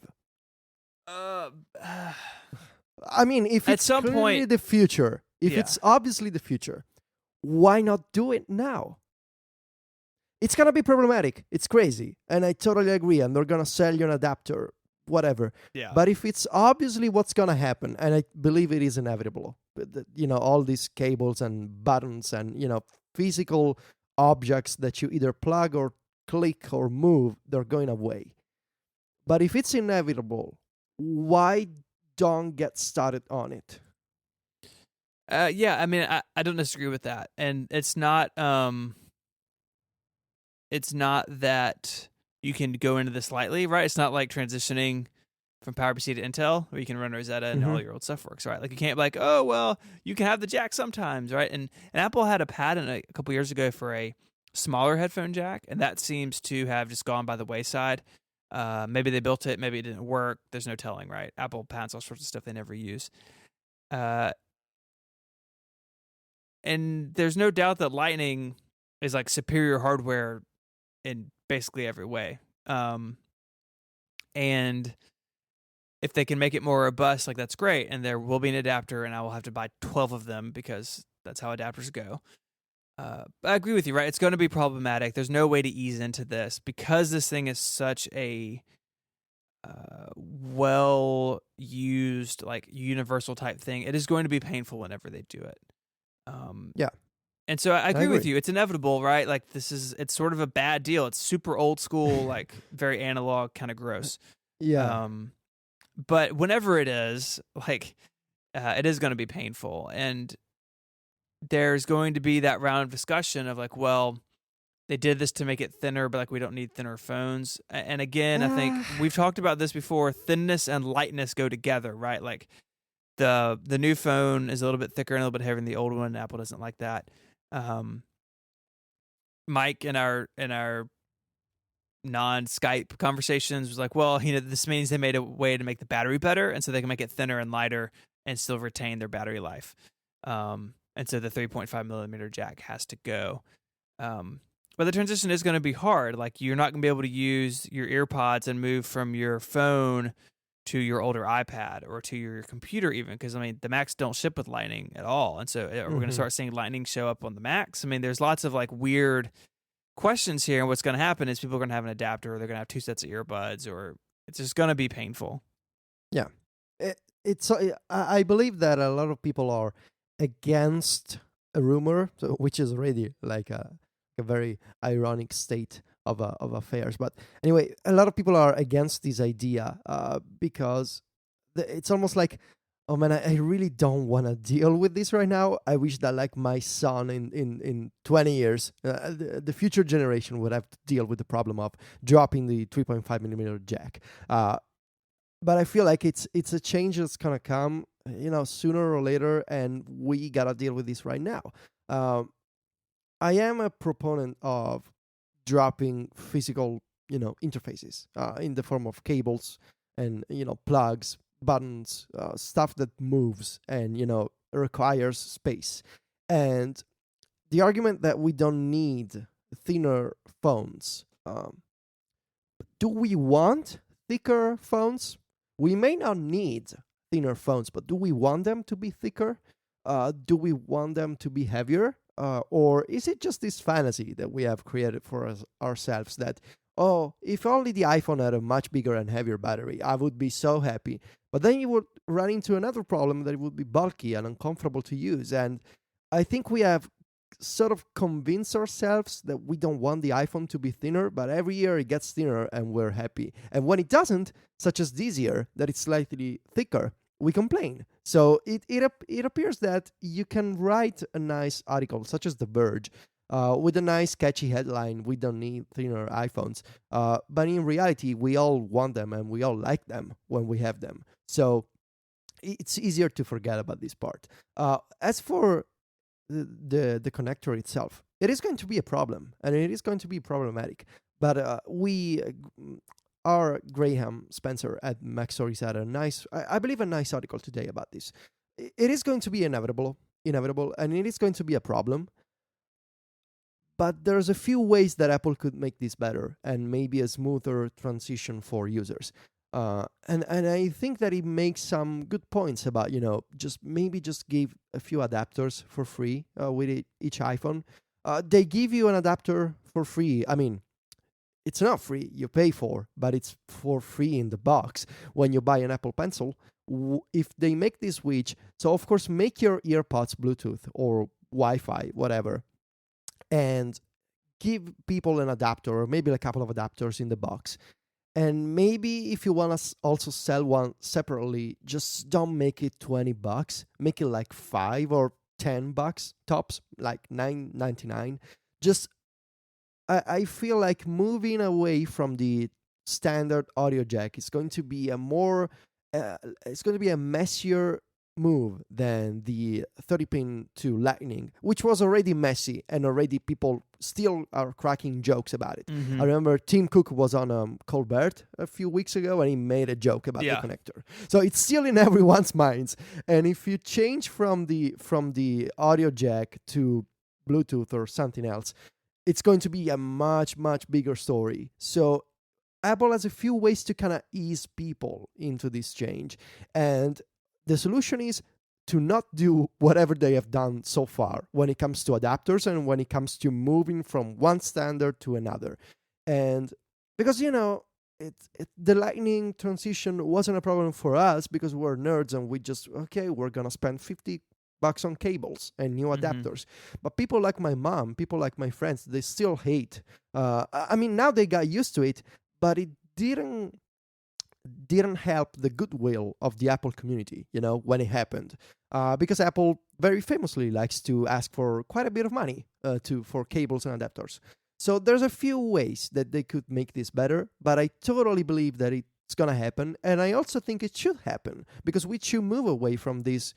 If it's at some point the future, it's obviously the future, why not do it now? It's going to be problematic. It's crazy. And I totally agree. And they're going to sell you an adapter, whatever. Yeah. But if it's obviously what's going to happen, and I believe it is inevitable, all these cables and buttons and, physical objects that you either plug or click or move, they're going away. But if it's inevitable, why don't get started on it? I don't disagree with that. And it's not that you can go into this lightly, right? It's not like transitioning from PowerPC to Intel where you can run Rosetta and all your old stuff works, right? Like you can't be like, oh, well, you can have the jack sometimes, right? And Apple had a patent a couple years ago for a smaller headphone jack, and that seems to have just gone by the wayside. Maybe they built it, maybe it didn't work. There's no telling, right? Apple patents all sorts of stuff they never use. And there's no doubt that Lightning is like superior hardware in basically every way. And if they can make it more robust, like that's great. And there will be an adapter, and I will have to buy 12 of them because that's how adapters go. But I agree with you, right? It's going to be problematic. There's no way to ease into this because this thing is such a well-used, like universal type thing. It is going to be painful whenever they do it. Yeah. And so I agree with you. It's inevitable, right? Like it's sort of a bad deal. It's super old school, like very analog, kind of gross. Yeah. But whenever it is, like, it is going to be painful. And there's going to be that round of discussion of like, well, they did this to make it thinner, but like we don't need thinner phones. And again, I think we've talked about this before. Thinness and lightness go together, right? Like the new phone is a little bit thicker and a little bit heavier than the old one. Apple doesn't like that. Mike in our non-Skype conversations was like, well, this means they made a way to make the battery better, and so they can make it thinner and lighter and still retain their battery life. And so the 3.5 millimeter jack has to go. But the transition is going to be hard. Like, you're not going to be able to use your earpods and move from your phone to your older iPad or to your computer even, because the Macs don't ship with Lightning at all. And so we're going to start seeing Lightning show up on the Macs. There's lots of like weird questions here, and what's going to happen is people are going to have an adapter, or they're going to have two sets of earbuds, or it's just going to be painful. Yeah. I believe that a lot of people are against a rumor, which is already like a very ironic state of affairs. But anyway, a lot of people are against this idea because it's almost like, oh man, I really don't want to deal with this right now. I wish that like my son in 20 years, the future generation would have to deal with the problem of dropping the 3.5 millimeter jack. But I feel like it's a change that's gonna come, sooner or later, and we gotta deal with this right now. I am a proponent of dropping physical, interfaces in the form of cables and plugs, buttons, stuff that moves and requires space. And the argument that we don't need thinner phones. Do we want thicker phones? We may not need thinner phones, but do we want them to be thicker? Do we want them to be heavier? Or is it just this fantasy that we have created for ourselves that, oh, if only the iPhone had a much bigger and heavier battery, I would be so happy. But then you would run into another problem, that it would be bulky and uncomfortable to use. And I think we have sort of convinced ourselves that we don't want the iPhone to be thinner, but every year it gets thinner and we're happy. And when it doesn't, such as this year, that it's slightly thicker, we complain. So it appears that you can write a nice article, such as The Verge, with a nice catchy headline, "We don't need thinner iPhones." But in reality, we all want them and we all like them when we have them. So it's easier to forget about this part. As for the connector itself, it is going to be a problem, and it is going to be problematic. But our Graham Spencer at Mac Stories had I believe a nice article today about this. It is going to be inevitable, and it is going to be a problem. But there's a few ways that Apple could make this better and maybe a smoother transition for users. And I think that it makes some good points about, just give a few adapters for free with each iPhone. They give you an adapter for free. It's not free, you pay for, but it's for free in the box when you buy an Apple Pencil. If they make this switch, so of course make your earpods Bluetooth or Wi-Fi, whatever, and give people an adapter or maybe a couple of adapters in the box. And maybe if you want to also sell one separately, just don't make it $20. Make it like $5 or $10 tops, like $9.99. Just I feel like moving away from the standard audio jack is going to be it's going to be a messier move than the 30-pin to Lightning, which was already messy, and already people still are cracking jokes about it. Mm-hmm. I remember Tim Cook was on Colbert a few weeks ago, and he made a joke about the connector. So it's still in everyone's minds. And if you change from the audio jack to Bluetooth or something else, it's going to be a much, much bigger story. So Apple has a few ways to kind of ease people into this change. And the solution is to not do whatever they have done so far when it comes to adapters and when it comes to moving from one standard to another. And because, the Lightning transition wasn't a problem for us because we're nerds and we're going to spend $50 on cables and new adapters. But people like my mom, people like my friends, they still hate. Now they got used to it, but it didn't help the goodwill of the Apple community, when it happened. Because Apple very famously likes to ask for quite a bit of money for cables and adapters. So there's a few ways that they could make this better, but I totally believe that it's going to happen. And I also think it should happen because we should move away from this,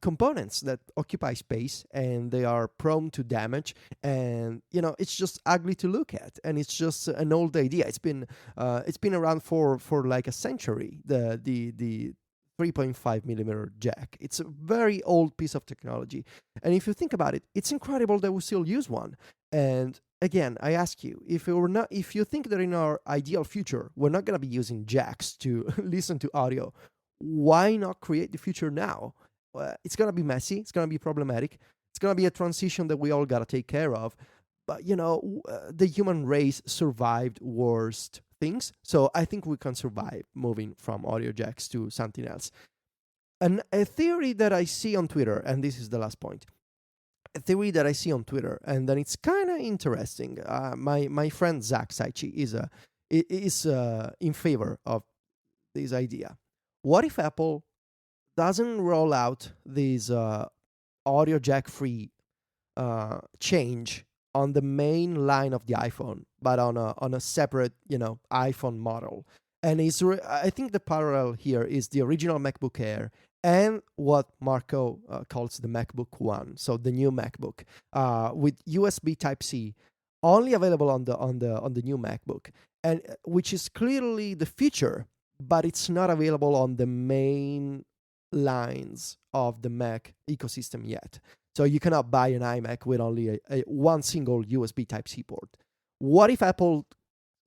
components that occupy space, and they are prone to damage, and it's just ugly to look at, and it's just an old idea. It's been around for like a century. The 3.5 millimeter jack. It's a very old piece of technology, and if you think about it, it's incredible that we still use one. And again, I ask you, if you think that in our ideal future we're not going to be using jacks to listen to audio, why not create the future now? It's going to be messy, it's going to be problematic, it's going to be a transition that we all got to take care of. But the human race survived worst things, so I think we can survive moving from audio jacks to something else. And a theory that I see on Twitter, and this is the last point, a theory that I see on Twitter, and then it's kind of interesting. My friend Zach Saichi is in favor of this idea. What if Apple doesn't roll out this audio jack free change on the main line of the iPhone, but on a separate iPhone model? And I think the parallel here is the original MacBook Air and what Marco calls the MacBook One, so the new MacBook with USB Type C, only available on the new MacBook, and which is clearly the feature, but it's not available on the main lines of the Mac ecosystem yet. So you cannot buy an iMac with only a one single USB Type C port. What if Apple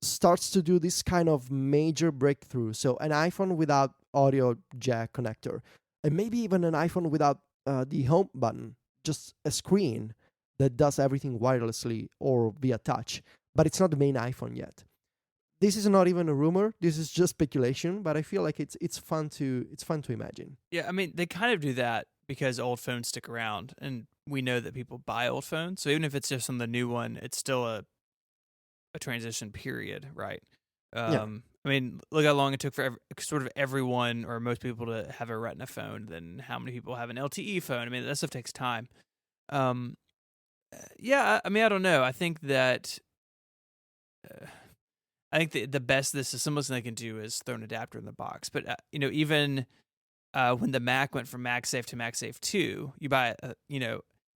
starts to do this kind of major breakthrough? So an iPhone without audio jack connector, and maybe even an iPhone without the home button, just a screen that does everything wirelessly or via touch, but it's not the main iPhone yet. This is not even a rumor. This is just speculation, but I feel like it's fun to imagine. Yeah, I mean, they kind of do that because old phones stick around, and we know that people buy old phones. So even if it's just on the new one, it's still a transition period, right? Yeah, I mean, look how long it took for sort of everyone or most people to have a Retina phone. Then how many people have an LTE phone? I mean, that stuff takes time. Um, yeah, I mean, I don't know. Uh, I think the best the simplest thing they can do is throw an adapter in the box. But even when the Mac went from MagSafe to MagSafe 2, you buy a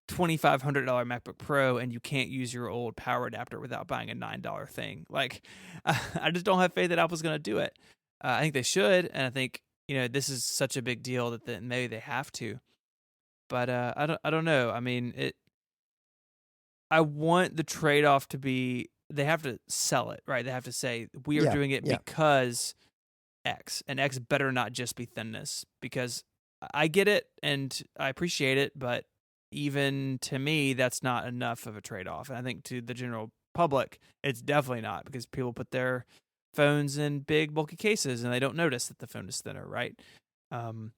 $2,500 MacBook Pro and you can't use your old power adapter without buying a $9 thing. Like, I just don't have faith that Apple's going to do it. I think they should, and I think this is such a big deal that maybe they have to. But I don't know. I mean, I want the trade off to be they have to sell it, right? They have to say we are yeah, doing it yeah, because X, and X better not just be thinness, because I get it and I appreciate it, but even to me, that's not enough of a trade off. And I think to the general public, it's definitely not, because people put their phones in big, bulky cases and they don't notice that the phone is thinner, right? Um,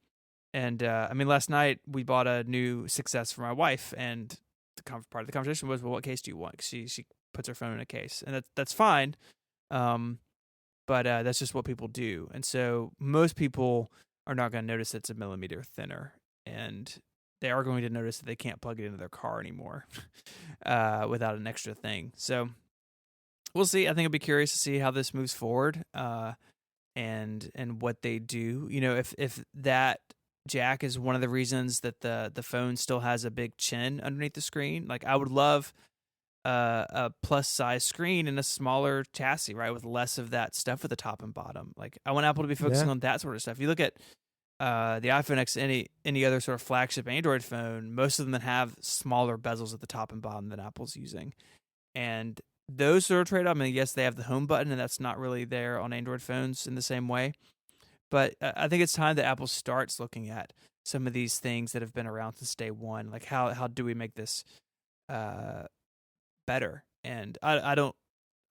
I mean, last night we bought a new 6S for my wife, and part of the conversation was, well, what case do you want? 'Cause she puts her phone in a case, and that's fine. Um, but that's just what people do, and so most people are not going to notice it's a millimeter thinner, and they are going to notice that they can't plug it into their car anymore without an extra thing. So we'll see. I think I'll be curious to see how this moves forward, and what they do. If that jack is one of the reasons that the phone still has a big chin underneath the screen, like I would love a plus size screen and a smaller chassis, right, with less of that stuff at the top and bottom. Like I want Apple to be focusing yeah. on that sort of stuff. You look at the iPhone X, any other sort of flagship Android phone, most of them that have smaller bezels at the top and bottom than Apple's using, and those sort of trade off. I mean, yes, they have the home button, and that's not really there on Android phones in the same way. But I think it's time that Apple starts looking at some of these things that have been around since day one. Like how do we make this uh, better? And I'm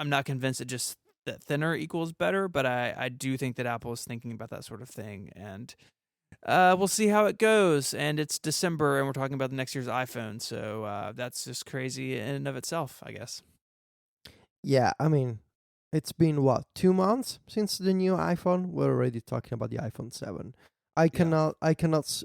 not convinced that just that thinner equals better, but I do think that Apple is thinking about that sort of thing. And we'll see how it goes. And it's December, and we're talking about the next year's iPhone, so that's just crazy in and of itself, I guess. Yeah, I mean, it's been what, 2 months since the new iPhone? We're already talking about the iPhone 7. Yeah. I cannot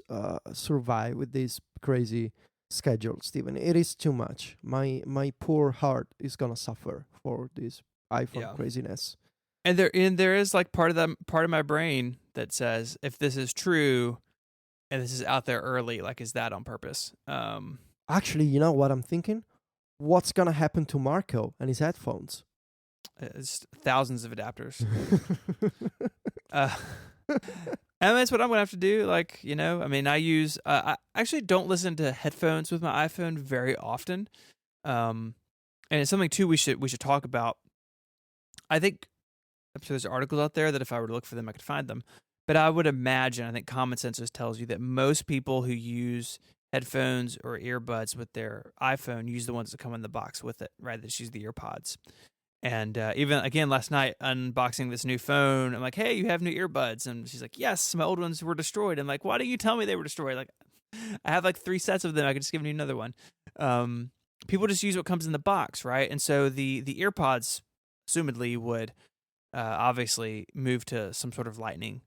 survive with this crazy schedule, Steven. It is too much. My poor heart is gonna suffer for this iPhone Yeah. craziness. And there is like part of my brain that says if this is true, and this is out there early. Like, is that on purpose? Actually, you know what I'm thinking? What's gonna happen to Marco and his headphones? It's thousands of adapters. Uh, and that's what I'm gonna have to do. Like, I mean, I actually don't listen to headphones with my iPhone very often. And it's something too we should talk about. I think I'm sure there's articles out there that if I were to look for them, I could find them. But I would imagine, I think common sense just tells you that most people who use headphones or earbuds with their iPhone use the ones that come in the box with it, right? They just use the earpods. And even again last night, unboxing this new phone, I'm like, "Hey, you have new earbuds?" And she's like, "Yes, my old ones were destroyed." I'm like, "Why didn't you tell me they were destroyed? Like, I have like 3 sets of them. I could just give you another one." People just use what comes in the box, right? And so the earpods, assumedly, would obviously move to some sort of lightning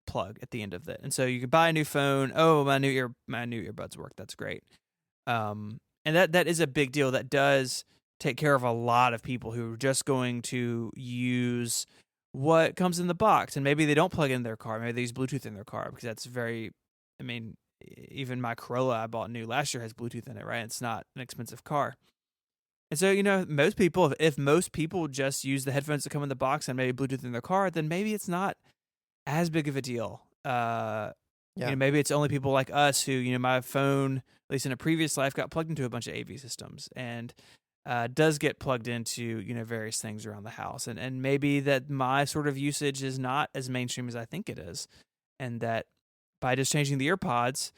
plug at the end of it. And so you could buy a new phone. Oh, my new earbuds work. That's great. And that is a big deal. That does take care of a lot of people who are just going to use what comes in the box, and maybe they don't plug in their car. Maybe they use Bluetooth in their car because that's very. I mean, even my Corolla I bought new last year has Bluetooth in it, right? It's not an expensive car. And so, most people, if most people just use the headphones that come in the box and maybe Bluetooth in their car, then maybe it's not as big of a deal. Maybe it's only people like us who, my phone, at least in a previous life, got plugged into a bunch of AV systems and does get plugged into, various things around the house. And maybe that my sort of usage is not as mainstream as I think it is. And that by just changing the earpods,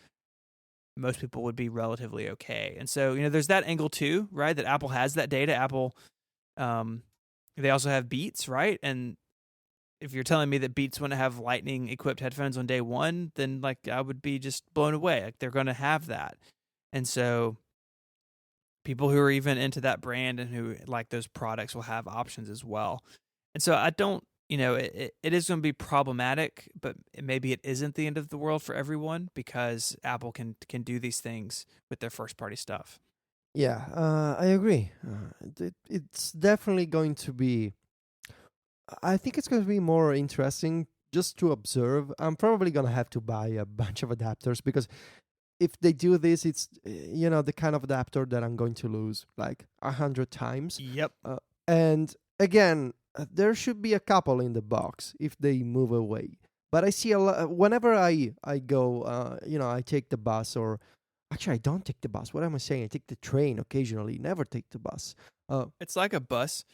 most people would be relatively okay. And so, there's that angle too, right? That Apple has that data. Apple, they also have Beats, right? And if you're telling me that Beats want to have lightning equipped headphones on day one, then like I would be just blown away. Like they're going to have that. And so people who are even into that brand and who like those products will have options as well. And so I don't, it is going to be problematic, but maybe it isn't the end of the world for everyone because Apple can do these things with their first party stuff. Yeah, I agree. It's definitely going to be. I think it's going to be more interesting just to observe. I'm probably going to have to buy a bunch of adapters because if they do this, it's the kind of adapter that I'm going to lose like 100 times. Yep. And again, there should be a couple in the box if they move away. But I see a lot whenever I go. I take the bus or. Actually, I don't take the bus. What am I saying? I take the train occasionally. Never take the bus. It's like a bus.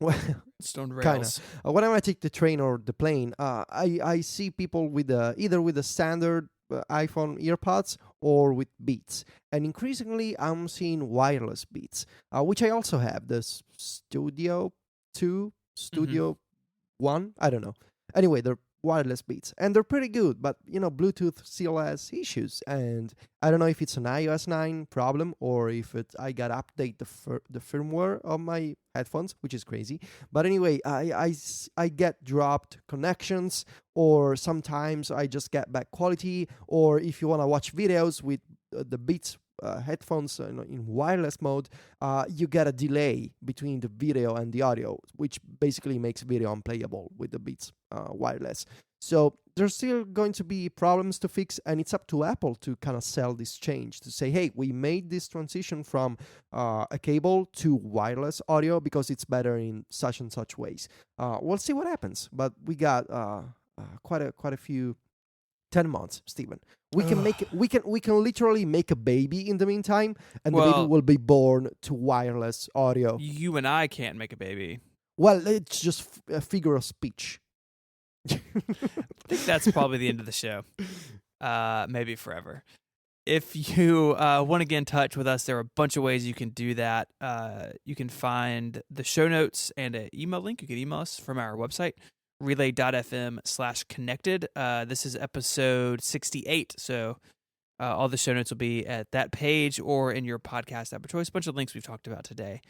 Well, stone kind rails. of. Whenever I take the train or the plane, I see people with either with the standard iPhone earpods or with Beats, and increasingly I'm seeing wireless Beats, which I also have. The Studio 2, Studio 1. I don't know. Anyway, they're wireless Beats, and they're pretty good. But Bluetooth still has issues, and I don't know if it's an iOS 9 problem or if I got to update the firmware of my headphones, which is crazy. But anyway, I get dropped connections, or sometimes I just get bad quality. Or if you want to watch videos with the Beats headphones in wireless mode, you get a delay between the video and the audio, which basically makes video unplayable with the Beats wireless. So there's still going to be problems to fix, and it's up to Apple to kind of sell this change, to say, hey, we made this transition from a cable to wireless audio because it's better in such and such ways. We'll see what happens, but we got quite a few 10 months, Stephen. We can literally make a baby in the meantime, and the baby will be born to wireless audio. You and I can't make a baby. Well, it's just a figure of speech. I think that's probably the end of the show. Maybe forever. If you want to get in touch with us, there are a bunch of ways you can do that. You can find the show notes and an email link. You can email us from our website, relay.fm/connected. This is episode 68. So all the show notes will be at that page or in your podcast app of choice. A bunch of links we've talked about today.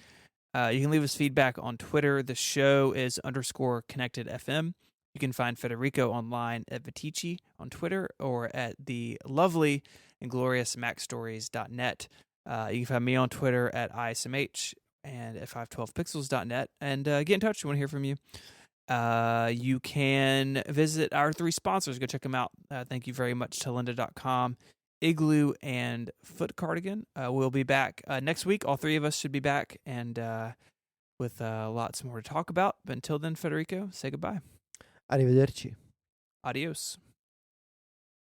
You can leave us feedback on Twitter. The show is _connectedfm. You can find Federico online at Vitici on Twitter or at the lovely and glorious macstories.net. You can find me on Twitter at ISMH and at 512pixels.net. And get in touch. We want to hear from you. You can visit our 3 sponsors. Go check them out. Thank you very much to lynda.com, Igloo, and Foot Cardigan. We'll be back next week. All 3 of us should be back, and with lots more to talk about. But until then, Federico, say goodbye. Arrivederci. Adios.